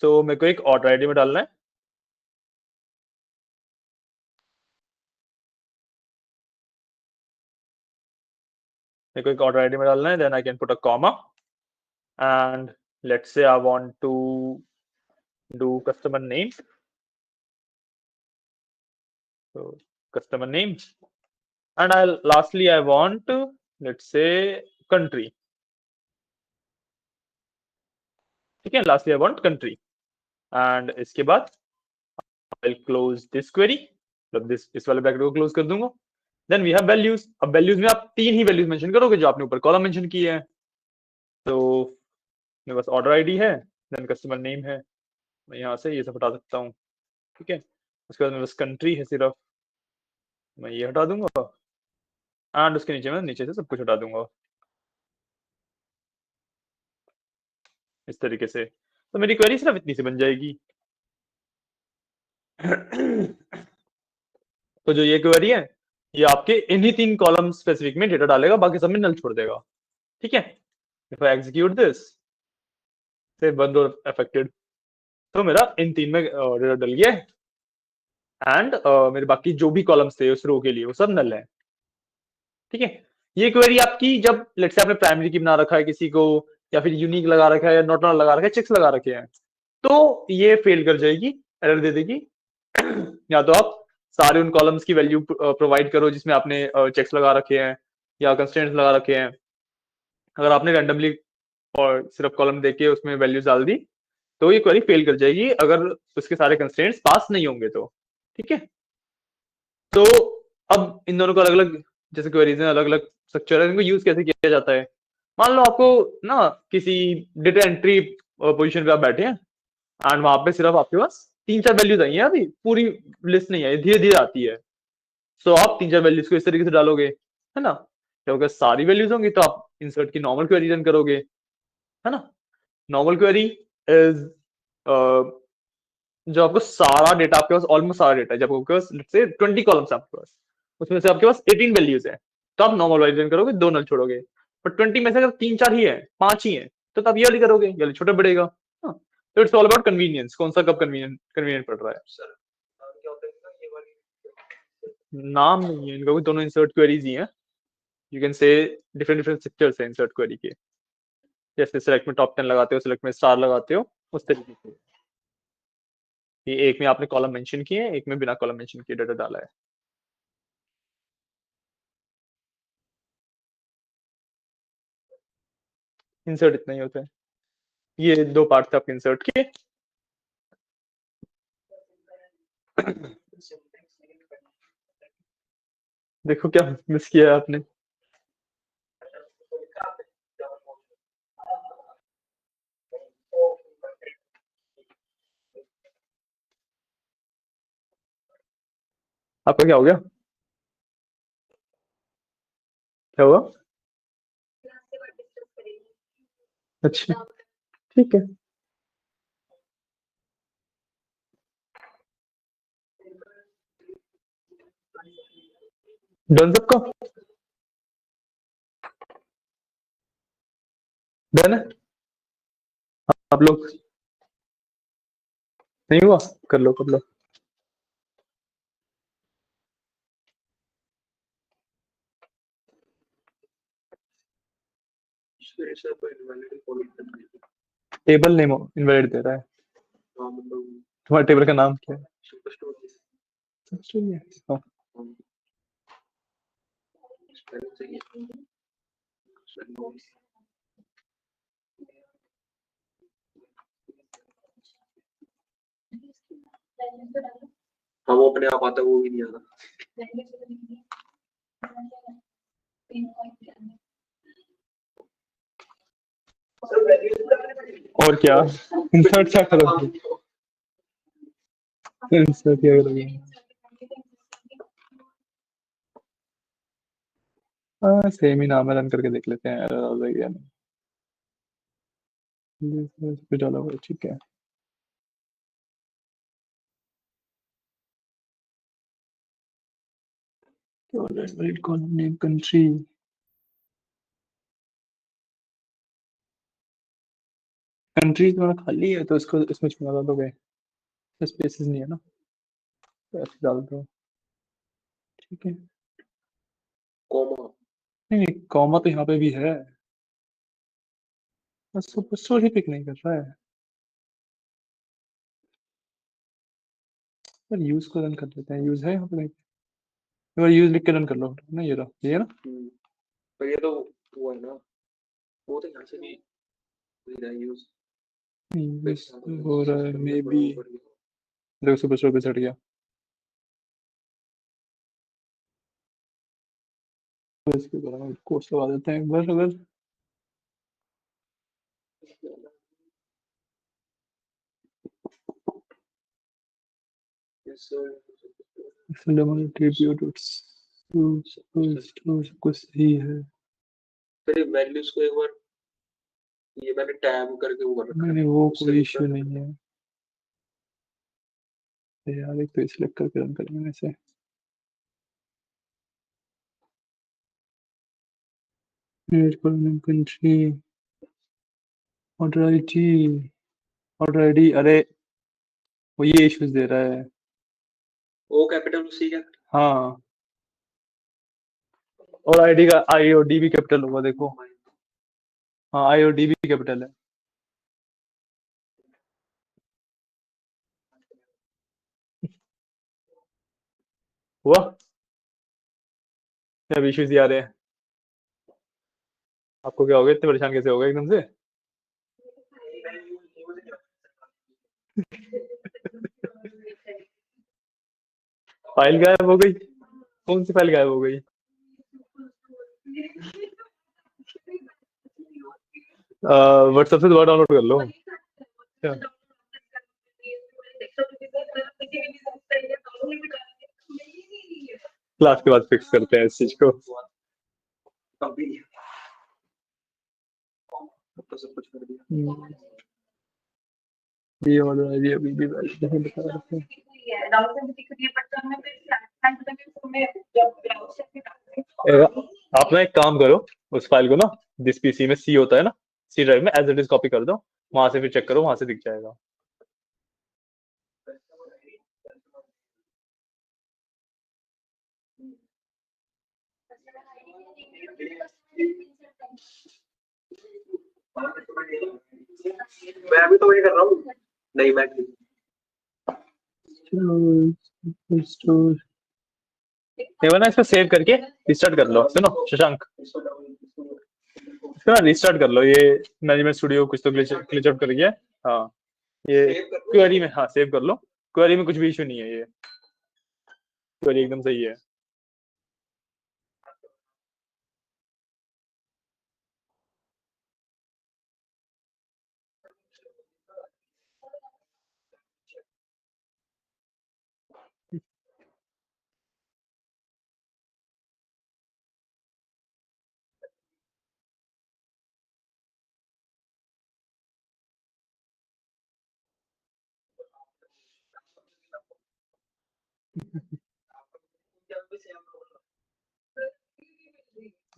सो मेरे को एक ऑर्डर आईडी में डालना है। मेरे को एक ऑर्डर आईडी में डालना है, then I can put a comma and let's say I want to do customer name, so customer name, and I'll lastly I want let's say country। ठीक है, lastly I want country and इसके बाद I'll close this query, मतलब इस वाले bracket को close कर दूंगा। Then we have values. अब वैल्यूज में आप 3 ही वैल्यूज मेंशन करोगे जो आपने ऊपर कॉलम मेंशन किए हैं। तो मेरे पास ऑर्डर आईडी है, देन कस्टमर नेम है, मैं यहाँ से ये सब हटा सकता हूँ। ठीक है, उसके बाद मेरे पास कंट्री है सिर्फ, मैं ये हटा दूंगा एंड उसके नीचे मैं नीचे से सब कुछ हटा दूंगा इस तरीके से। तो मेरी क्वेरी सिर्फ इतनी सी बन जाएगी। तो जो ये क्वेरी है ये आपके इन्हीं 3 कॉलम स्पेसिफिक में डेटा डालेगा, बाकी सब में नल छोड़ देगा। ठीक है, इफ आई एग्जीक्यूट दिस से 1 रो अफेक्टेड, तो मेरा इन 3 में डेटा डल गया है एंड मेरे बाकी जो भी कॉलम्स थे उस रो के लिए वो सब नल है। ठीक है, ये क्वेरी आपकी जब लेट्स से आपने प्राइमरी की बना रखा है किसी को, या फिर यूनिक लगा रखा है या नॉट नल लगा रखा है, चेक्स लगा रखे हैं, तो ये फेल कर जाएगी, एरर दे देगी। या तो आप सारे उन कॉलम्स की वैल्यू प्रोवाइड करो जिसमें आपने चेक्स लगा रखे हैं या कंस्ट्रेंट्स लगा रखे हैं। अगर आपने रैंडमली और सिर्फ कॉलम देके उसमें वैल्यूज डाल दी तो ये क्वेरी फेल कर जाएगी, अगर उसके सारे कंस्ट्रेंट्स पास नहीं होंगे तो। ठीक है, तो अब इन दोनों को अलग अलग, जैसे क्वेरीज हैं अलग अलग स्ट्रक्चर है, इनको यूज कैसे किया जाता है। मान लो आपको ना किसी डेटा एंट्री पोजीशन पे आप बैठे हैं एंड वहां पे सिर्फ आपके पास 3-4 वैल्यूज आई हैं, अभी पूरी लिस्ट नहीं आई, धीरे धीरे आती है। सो आप 3-4 वैल्यूज को इस तरीके से डालोगे, है ना। जब अगर सारी वैल्यूज होंगी तो आप इंसर्ट की नॉर्मल क्वेरी रन करोगे, है ना। नॉर्मल क्वेरी इज जो आपको सारा डेटा, आपके पास ऑलमोस्ट सारा डेटा है, जब आपके पास लेट्स से 20 कॉलम्स है आपके पास, उसमें से आपके पास 18 वैल्यूज है, तो आप नॉर्मल वाली रन करोगे, 2 नल छोड़ोगे। पर 20 में से अगर 3-4 ही है, 5 ही है, तो आप ये वाली करोगे, ये वाली छोटा बढ़ेगा। हाँ, तो इट्स ऑल अबाउट कन्वीनियंस, कौन सा कब कन्वीनियंट कन्वीनियंट पड़ रहा है। नाम नहीं है इनका, कोई दोनों इंसर्ट क्वेरीज ही हैं। You can say different different sectors हैं इंसर्ट क्वेरी के, जैसे सिलेक्ट में टॉप 10 लगाते हो, सिलेक्ट में स्टार लगाते हो, उस तरीके से। ये एक में आपने कॉलम मेंशन किए हैं, एक में बिना कॉलम मेंशन किए डाटा डाला है। इंसर्ट इतना ही होता है, ये 2 पार्ट थे आपके इंसर्ट के। देखो क्या मिस किया है आपने। आपका क्या हो गया, क्या हुआ। अच्छा, ठीक है, डन सबका, डन है आप लोग। नहीं हुआ? कर लो कर लो। टेबल नेम इनवैलिड दे रहा है। तुम्हारे टेबल का नाम क्या है? Story है। हाँ। हाँ वो अपने आप आता है, वो भी नहीं आता। और क्या? इंसर्ट क्या करोगे? इंसर्ट क्या करोगे? हाँ सेम ही नाम है, रन करके देख लेते हैं एरर आ जाएगी या नहीं। इस पे डाला हुआ है, ठीक है। Valid column name country. Country तुम्हारा खाली है तो इसको इसमें छुपा दोगे, स्पेसेस नहीं है ना, तो ऐसे डाल दो, ठीक है। कॉमा नहीं कॉमा तो यहाँ पे भी है, बस सुपर स्टोर ही पिक नहीं कर रहा है। पर यूज को रन कर लेते हैं, यूज है यहाँ पे नहीं, एक बार यूज लिख के रन कर लो ना, ये रहा, ये है ना। पर ये तो वो है ना, वो तो यहाँ से भी यूज यूज हो रहा है मे बी। देखो सुपर स्टोर पे चढ़ गया, तो इसके ऊपर कोर्स लगा देते हैं एक बार अगर। सब कुछ सही है। फिर वैल्यूज को एक बार ये मैंने टैब करके वो कर रखा है। नहीं वो कोई इश्यू नहीं है यार, एक तो सिलेक्ट करके रन करेंगे वैसे। Country order ID, order ID, अरे वो ये इश्यूज दे रहा है। ओ कैपिटल सी क्या? हाँ और आईडी का आई और डी भी कैपिटल होगा देखो। हाँ आई और डी भी कैपिटल है। हुआ क्या? इश्यूज ही आ रहे हैं। आपको क्या हो गया, इतने परेशान कैसे हो गए एकदम से? फाइल गायब हो गई? कौन सी फाइल गायब हो गई? व्हाट्सएप से दोबारा डाउनलोड कर लो। क्या? क्लास के बाद फिक्स करते हैं इस चीज को। तो सब कुछ कर दिया। ये ऑर्डर आईडी अभी भी वैलिड नहीं बता रहे हैं। आप ना एक काम करो, उस फाइल को ना, जिस पीसी में सी होता है ना, सी ड्राइव में एज इट इज कॉपी कर दो, वहां से फिर चेक करो, वहां से दिख जाएगा। मैं अभी तो वही कर रहा हूँ। नहीं मैं ये ना इसको सेव करके रिस्टार्ट कर लो। सुनो शशांक, इसको ना रिस्टार्ट कर लो, ये मैनेजमेंट स्टूडियो कुछ तो ग्लिच आउट कर गया है। हाँ ये क्वेरी में, हाँ सेव कर लो, क्वेरी में कुछ भी इशू नहीं है, ये क्वेरी एकदम सही है।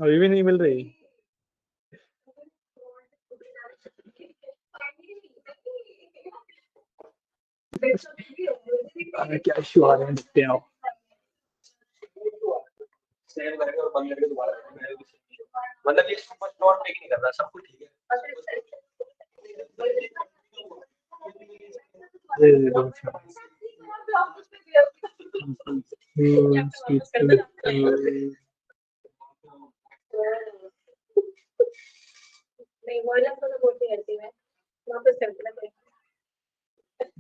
अभी भी नहीं मिल रही? क्या इशू आ रहे हैं देखते हैं आप। सेव करेंगे और बंद करके दोबारा करेंगे। मतलब ये सुपर नॉट टेक नहीं कर रहा, सब कुछ ठीक है। नहीं वो वाला तो बोलती रहती है, वापस करके ना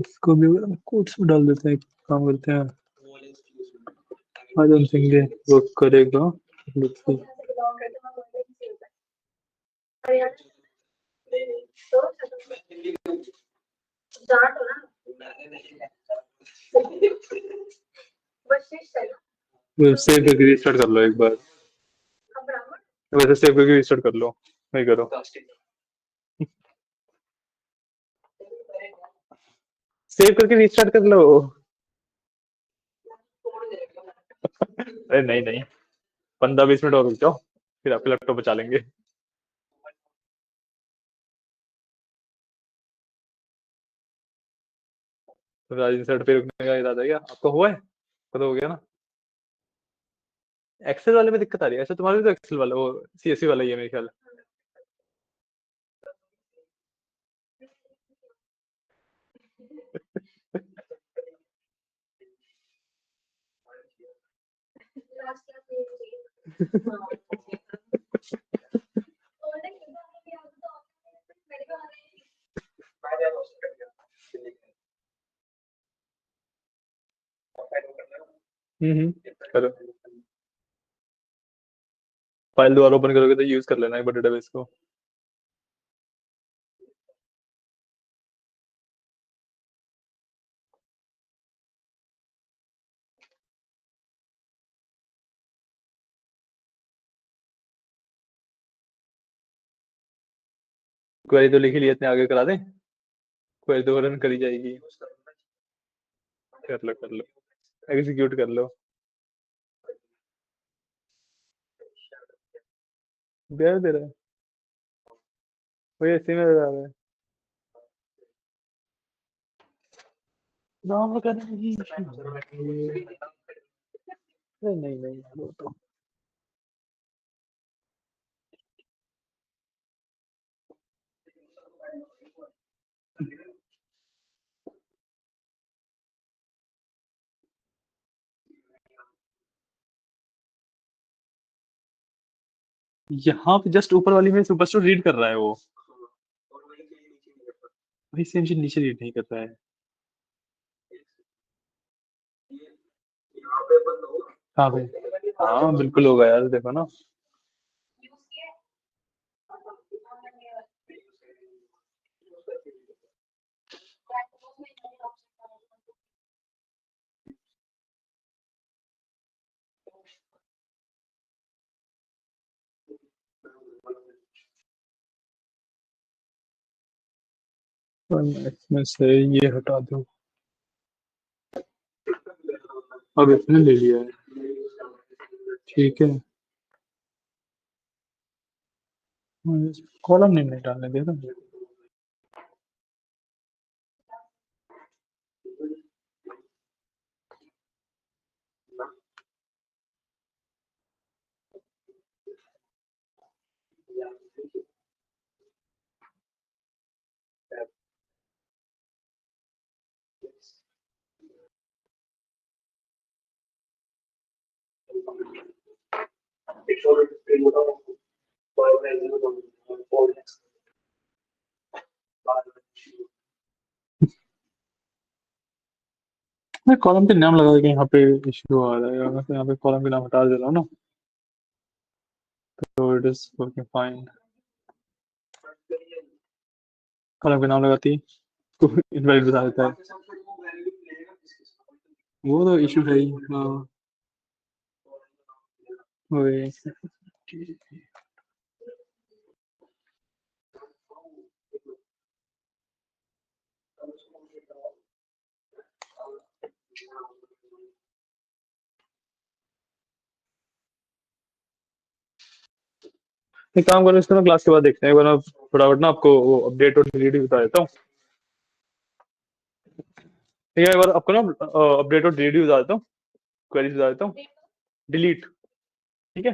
इसको भी कोट्स में डाल देते हैं, काम करते हैं। आई डोंट थिंक ये वर्क करेगा। Let's see. बिलोंग करते हैं, वो नहीं होता है। अरे यार तो स्टार्ट हो ना बस सेव करके रीस्टार्ट कर लो एक बार। वैसे सेव करके रीस्टार्ट कर लो, नहीं करो। सेव करके रीस्टार्ट कर लो। अरे नहीं नहीं, 15-20 मिनट और रुक जाओ, फिर आपके लैपटॉप बचा लेंगे। तो राज इंसर्ट पे रुकने का इरादा है क्या आपका? हुआ है, तो हो गया ना। एक्सेल वाले में दिक्कत आ रही है? ऐसा तुम्हारा भी तो एक्सेल वाला, वो सीएससी वाला ही है मेरे ख्याल। करो। फाइल दोबारा ओपन करोगे तो यूज कर लेना एक बार डेटाबेस को। क्वेरी तो लिख ही लिए, इतने आगे करा दें? क्वेरी तो रन करी जाएगी। कर लो कर लो, एग्जीक्यूट कर लो। ब्याज दे रहा है वही, ऐसे में बता रहा है। नाम वगैरह नहीं। नहीं नहीं नहीं, वो तो यहाँ पे जस्ट ऊपर वाली में सुपरस्टोर रीड कर रहा है वो। वही सेम चीज नीचे रीड नहीं कर रहा है। हाँ भाई, हाँ बिल्कुल होगा यार, देखो ना। इसमें से ये हटा दो। अब इसने ले लिया है, ठीक है। कॉलम नहीं डालने दे ना। मैं कॉलम के नाम लगा के यहाँ पे इशू आ रहा है, मैं तो यहाँ पे कॉलम के नाम हटा दे रहा हूँ ना, तो it is working fine. Column के नाम लगाती तो इनवैलिड बता देता है। वो तो इशू है ही। हाँ वही। एक काम करो, इसको ना क्लास के बाद देखते हैं, वरना फटाफट ना आपको वो अपडेट और डिलीट भी बता देता हूँ। ठीक है, एक बार आपको ना अपडेट और डिलीट बता देता हूँ, क्वेरीज बता देता हूँ। डिलीट, ठीक है।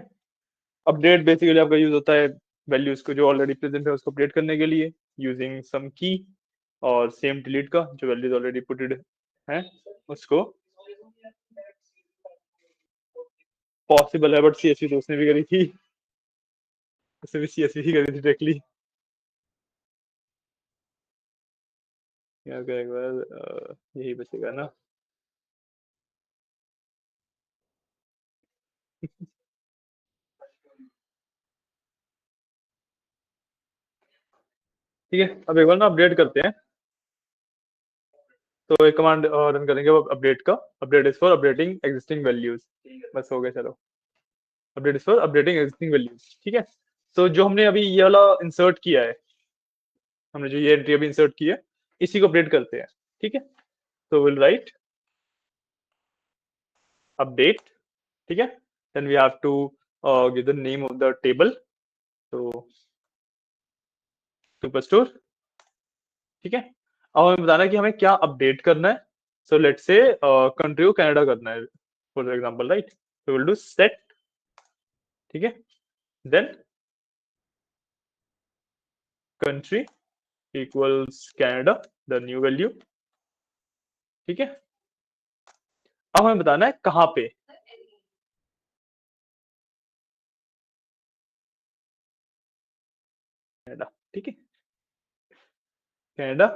अपडेट बेसिकली आपका यूज होता है वैल्यूज को जो ऑलरेडी प्रेजेंट है उसको अपडेट करने के लिए यूजिंग सम की, और सेम डिलीट का जो वैल्यूज ऑलरेडी पुटेड है उसको। पॉसिबल है, बट सीएसवी तो उसने भी करी थी, उसने भी सीएसवी ही करी थी डायरेक्टली। क्या करें, एक बार यही बचेगा ना। ठीक है, अब एक बार ना अपडेट करते हैं। तो एक कमांड रन करेंगे वो अपडेट का। Update is for updating existing values. बस हो गया, चलो। Update is for updating existing values, ठीक है। तो जो हमने अभी ये वाला इंसर्ट किया है, हमने जो ये एंट्री अभी इंसर्ट की है, इसी को अपडेट करते हैं, ठीक है। तो विल राइट अपडेट, ठीक है। Then we have to give the name of the table, तो सुपरस्टोर, ठीक है। अब हमें बताना है कि हमें क्या अपडेट करना है। सो लेट्स से कंट्री को कनाडा करना है फॉर एग्जांपल, राइट। तो विल डू सेट, ठीक है। Then country equals Canada, the new value, ठीक है। अब हमें बताना है कहाँ पे, कनाडा, ठीक है, कनाडा।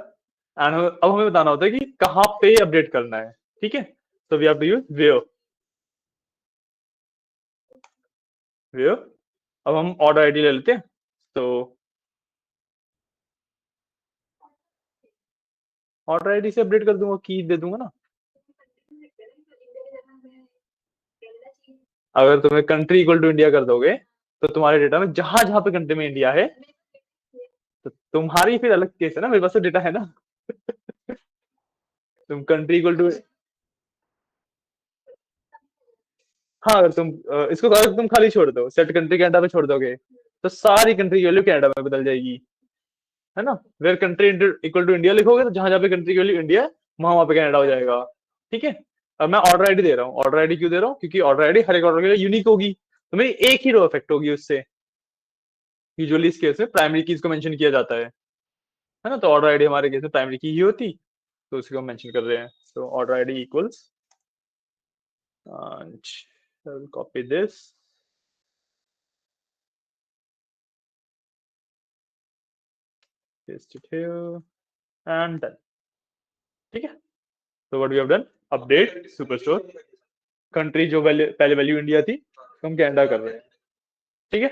एंड अब हमें बताना होता है कि कहाँ पे अपडेट करना है, ठीक है। तो we have to use where, where. अब हम ऑर्डर आईडी ले लेते हैं, तो ऑर्डर आईडी से अपडेट कर दूंगा, की दे दूंगा ना। अगर तुम्हें कंट्री इक्वल टू इंडिया कर दोगे तो तुम्हारे डेटा में जहां जहां पे कंट्री में इंडिया है, तो तुम्हारी फिर अलग केस है ना, मेरे पास तो डेटा है ना। तुम कंट्री इक्वल टू, हाँ अगर तुम इसको अगर तुम खाली छोड़ दो, सेट कंट्री कनाडा पे छोड़ दोगे, तो सारी कंट्री की वैल्यू कनाडा में बदल जाएगी, है ना। Where country equal to India लिखोगे तो जहां जहां पे कंट्री की वैल्यू इंडिया है वहां वहां पे कनाडा हो जाएगा, ठीक है। अब मैं ऑर्डर आईडी दे रहा हूँ, ऑर्डर आईडी क्यों दे रहा हूँ, क्योंकि ऑर्डर आईडी हर एक ऑर्डर के लिए यूनिक होगी, तो मेरी एक ही रो इफेक्ट होगी उससे। यूजुअली इस केस में प्राइमरी कीज को मेंशन किया जाता है ना। तो ऑर्डर आईडी हमारे केस में प्राइमरी की ही होती, तो उसको हम मेंशन कर रहे हैं। So order ID equals, copy this, paste it here and done, ठीक है। तो what we have done, update superstore, country जो वैल्यू पहले वैल्यू इंडिया थी तो हम कनाडा कर रहे हैं, ठीक है।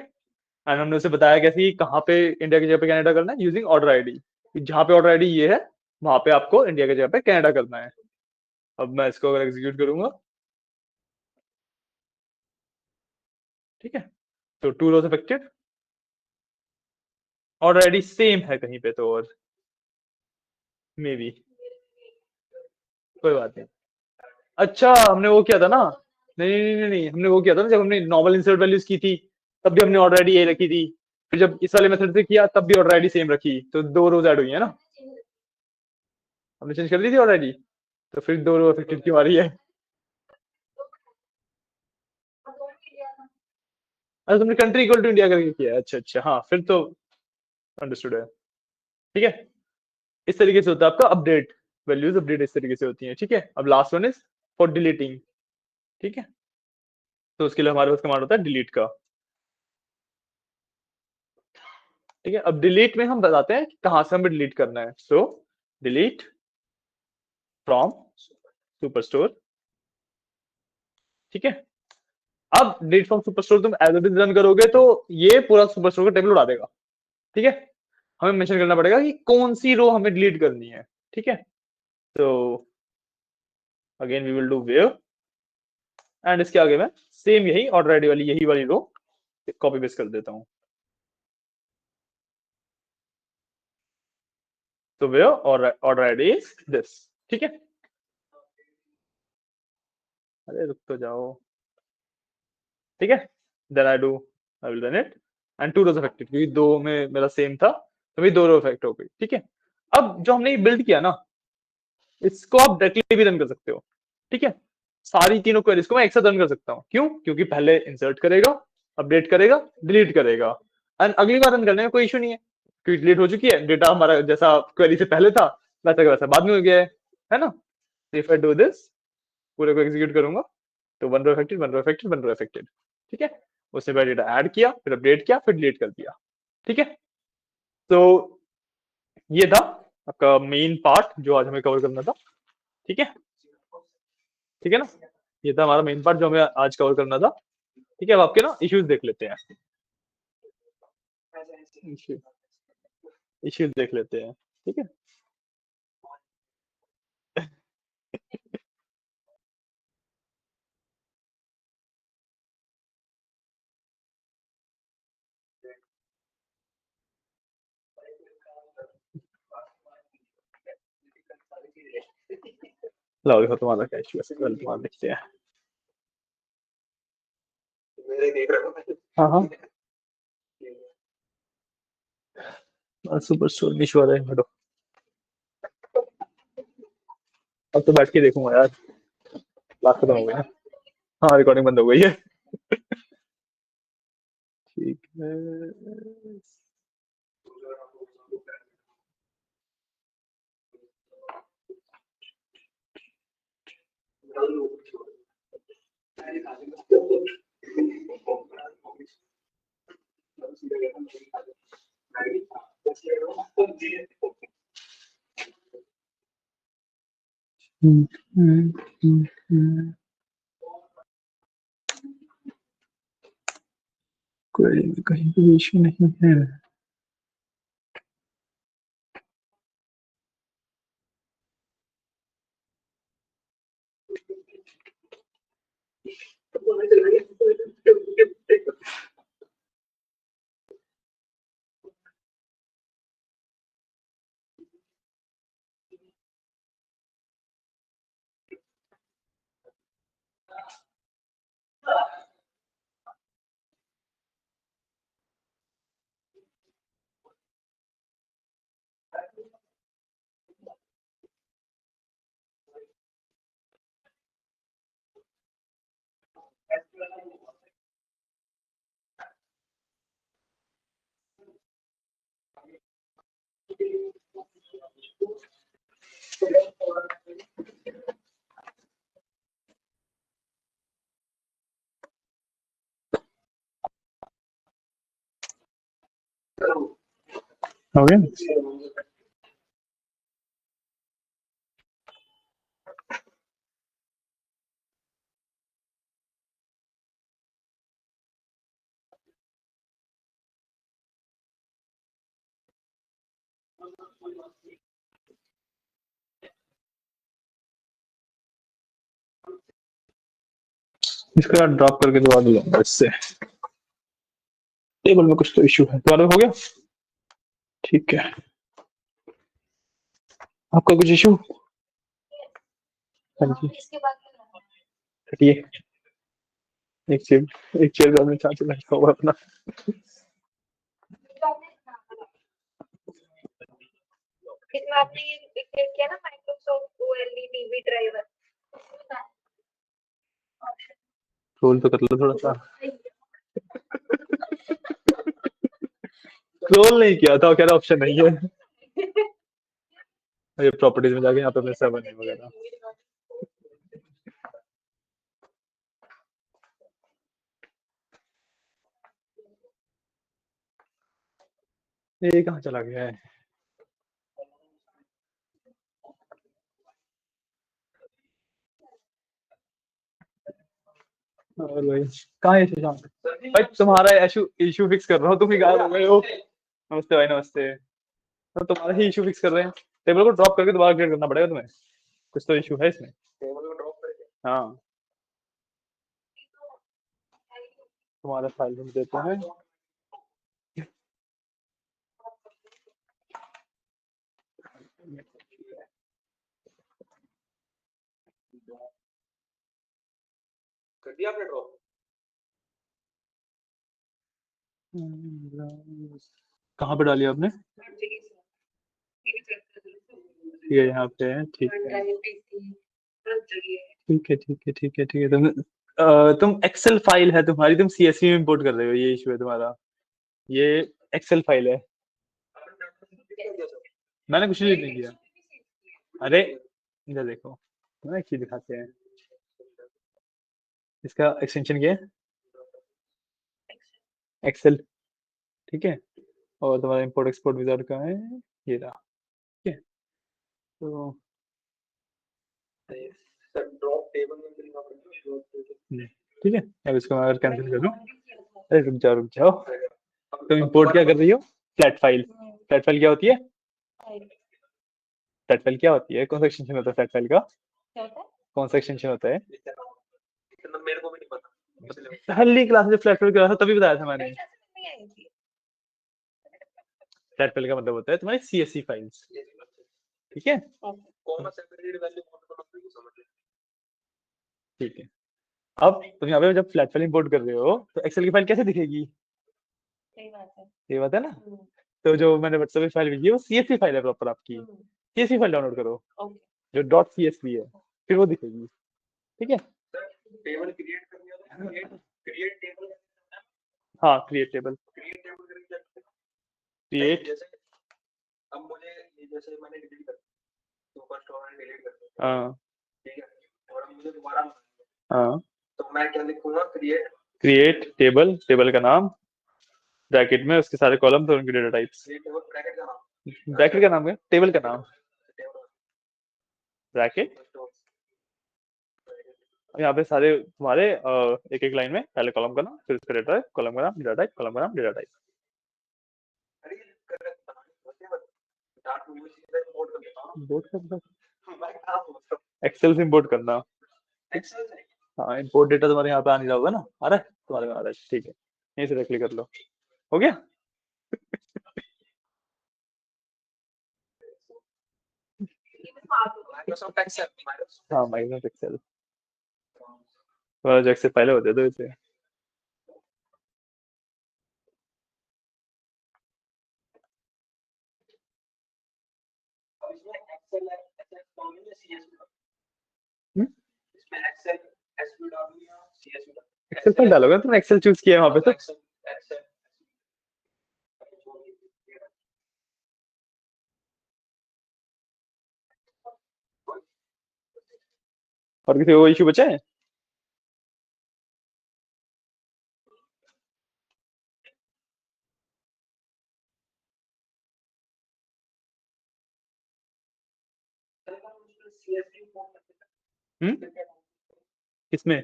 एंड हमने उसे बताया कैसे कि कहाँ पे इंडिया की जगह पे कनाडा करना है, यूजिंग ऑर्डर आईडी। जहां पे ऑर्डर आईडी ये है वहां पे आपको इंडिया की जगह पे कनाडा करना है। अब मैं इसको अगर एग्जीक्यूट करूंगा, ठीक है, तो two rows affected, order ID same है कहीं पे तो, और मे बी कोई बात नहीं। अच्छा हमने वो किया था ना, नहीं नहीं नहीं नहीं, हमने वो किया था ना जब हमने नॉर्मल इंसर्ट वैल्यूज की थी, तब भी हमने ऑर्डर आईडी ये रखी थी। फिर जब इस वाले मेथड से किया तब भी ऑर्डर आईडी सेम रखी, तो दो रोज ऐड हुई है ना। हमने चेंज कर दी थी ऑर्डर आईडी, तो फिर दो रो अफेक्टेड क्यों आ रही है। अच्छा तुमने कंट्री इक्वल टू इंडिया करके किया है, अच्छा अच्छा, हाँ फिर तो अंडरस्टूड है, ठीक है। इस तरीके से होता है आपका अपडेट, वैल्यूज अपडेट इस तरीके से होती है, ठीक है। अब last one is for deleting, ठीक है। तो उसके लिए हमारे पास कमांड होता है डिलीट का, ठीक है। अब डिलीट में हम बताते हैं कि कहां से हमें डिलीट करना है। सो डिलीट फ्रॉम सुपरस्टोर, ठीक है। अब डिलीट फ्रॉम सुपरस्टोर तुम एज इट इज रन करोगे तो ये पूरा सुपरस्टोर का टेबल उड़ा देगा, ठीक है। हमें मेंशन करना पड़ेगा कि कौन सी रो हमें डिलीट करनी है, ठीक है। तो again we will do where, and इसके आगे मैं सेम यही ऑर्डर आईडी वाली यही वाली रो कॉपी पेस्ट कर देता हूं। तो where order ID is this, ठीक है। अरे रुक तो जाओ, ठीक है। Then I will run it and two rows affected, क्योंकि दो में मेरा सेम था तो मेरी दो रो अफेक्ट हो गई, ठीक है। अब जो हमने ये बिल्ड किया ना, इसको आप डायरेक्टली भी रन कर सकते हो, ठीक है। सारी तीनों क्वेरीज को मैं एक साथ रन कर सकता हूँ, क्यों? क्योंकि पहले इंसर्ट करेगा, अपडेट करेगा, डिलीट करेगा, एंड अगली बार रन करने में कोई इशू नहीं है, क्योंकि डिलीट हो चुकी है, डेटा हमारा जैसा क्वेरी से पहले था वैसा का वैसा बाद में हो गया है ना। इफ आई डू दिस, पूरे को एग्जीक्यूट करूंगा तो 1 row affected, 1 row affected, 1 row affected, ठीक है। उसने पहले डेटा ऐड किया, फिर अपडेट किया, फिर डिलीट कर दिया, ठीक है। तो ये था आपका मेन पार्ट जो आज हमें कवर करना था, ठीक है, ठीक है ना। ये था हमारा मेन पार्ट जो हमें आज कवर करना था, ठीक है। अब आपके ना इश्यूज देख लेते हैं, इश्यूज देख लेते हैं, ठीक है। लो देखो तुम्हारा क्या इशू है, कल तुम्हारा देखते हैं। मेरे देख रहा हूँ। हाँ हाँ, सुपर स्टोर इशू आ रहा है, हटो। अब तो बैठ के देखूंगा यार, क्लास खत्म हो गई ना। हाँ, रिकॉर्डिंग बंद हो गई है, ठीक है। क्वेरी में कहीं भी इशू नहीं है। हो गया। इसको यार ड्रॉप करके दोबारा लूंगा इससे, टेबल में कुछ तो इशू है। तुम्हारा हो गया, ठीक है। आपका कुछ इशू? हाँ जी, इसके बाद क्या करना है? हटिए। एक चेयर का आपने चार्ज लगा हुआ अपना। इसमें आपने ये क्लिक किया ना माइक्रोसॉफ्ट ओएलईडीबी ड्राइवर, रोल तो कर लो थोड़ा सा। रोल नहीं किया था, कह रहा ऑप्शन नहीं है। ये प्रॉपर्टीज में जाके यहाँ पे अपने 7 वगैरह। ये कहाँ चला गया है? और भाई कहाँ है शशांक भाई? तुम्हारा इशू इशू फिक्स कर रहा हूँ, तुम ही गायब हो गए हो। नमस्ते भाई, नमस्ते। तो तुम्हारा ही इशू फिक्स कर रहे हैं, टेबल को ड्रॉप करके दोबारा क्रिएट करना पड़ेगा तुम्हें, कुछ तो इशू है इसमें। टेबल को ड्रॉप करके हाँ, तुम्हारा फाइल हम देते हैं। कर दिया आपने ड्रॉप? कहाँ पे डाली आपने? ये यहाँ पे है, ठीक वन है ड्राइव पीसी हर जगह ठीक है ठीक है ठीक है ठीक है। तुम एक्सेल फाइल है तुम्हारी, तुम सीएसवी में इंपोर्ट कर रहे हो, ये इशू है तुम्हारा। ये एक्सेल फाइल है, मैंने कुछ नहीं किया। अरे इधर देखो, तुम्हें एक चीज दिखाते हैं, इसका एक्सटेंशन क्या है, एक्सेल, ठीक है। और तुम्हारा इंपोर्ट एक्सपोर्ट विजार्ड कहाँ है, ये रहा, ठीक है। तो सर ड्रॉप टेबल में भी आप शो ठीक है, अब इसको मैं अगर कैंसिल कर दूं, अरे रुक जाओ, तुम इंपोर्ट क्या कर रही हो, फ्लैट फाइल। फ्लैट फाइल क्या होती है, फ्लैट फाइल क्या होती है, कौन सा एक्सटेंशन होता है फ्लैट फाइल का, कौन सा एक्सटेंशन होता है। इतना मेरे को भी नहीं पता। पहली क्लास में फ्लैट फाइल क्या था तभी बताया था मैंने। फ्लैट फाइल का मतलब होता है तुम्हारी सीएसवी फाइल्स, ठीक है कॉमा सेपरेटेड वैल्यू समझ लो। ठीक है। अब तुम यहाँ पे जब फ्लैट फाइल इंपोर्ट कर रहे हो तो एक्सेल की फाइल कैसे दिखेगी, सही बात है। ये बात है ना। तो जो मैंने व्हाट्सएप पे फाइल भेजी है वो सीएसवी फाइल है प्रॉपर आपकी, सीएसवी फाइल डाउनलोड करो, जो डॉट सीएसवी है, फिर वो दिखेगी, ठीक है। टेबल क्रिएट करनी है तो क्रिएट टेबल, हाँ क्रिएट टेबल, क्रिएट टेबल करके क्रिएट, जैसे अब मुझे ये जैसे मैंने डिलीट कर दिया, सुपर स्टोर में डिलीट कर दिया, हाँ ठीक है, और अब मुझे दोबारा हाँ, तो मैं क्या लिखूंगा, क्रिएट क्रिएट टेबल, टेबल का नाम, ब्रैकेट में उसके सारे कॉलम और उनके डेटा टाइप्स, टेबल ब्रैकेट का नाम, ब्रैकेट का नाम है, टेबल का नाम ब्रैकेट। यहाँ पे सारे तुम्हारे एक एक लाइन में पहले कॉलम का नाम, फिर उसका डेटा टाइप, कॉलम का नाम, डेटा टाइप, कॉलम का नाम, डेटा टाइप। अरे करेक्ट बनानी डाटा में सीधा इंपोर्ट कर देता हूं, इंपोर्ट करना, मैं क्या बोलता एक्सेल से इंपोर्ट करना। हूं एक्सेल से। हाँ इंपोर्ट डेटा तुम्हारे यहाँ पे आने जाओगे ना, आ रहा है तुम्हारे में, आ रहा है, ठीक है, यहीं से क्लिक कर लो, हो गया। माइक्रोसॉफ्ट एक्सेल, हाँ माइक्रोसॉफ्ट एक्सेल, तुम्हारा जो एक्सेल फाइल होते तो इसे इसमें एक्सेल है, एक्सेल डालूंगा या सीएसवी, हम्म? इसमें एक्सेल एसवी डालूंगा या सीएसवी, एक्सेल फाइल डालोगे, तुमने एक्सेल चूज किया है वहाँ पे तो। एक्सेल एक्सेल और किसी को इशू बचा है, किसमें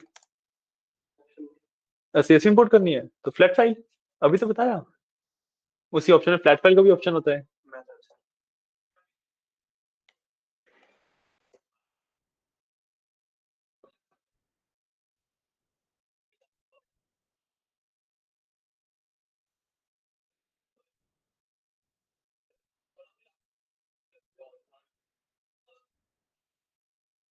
सीएसवी इंपोर्ट करनी है तो फ्लैट फाइल, अभी तो बताया, उसी ऑप्शन में फ्लैट फाइल का भी ऑप्शन होता है,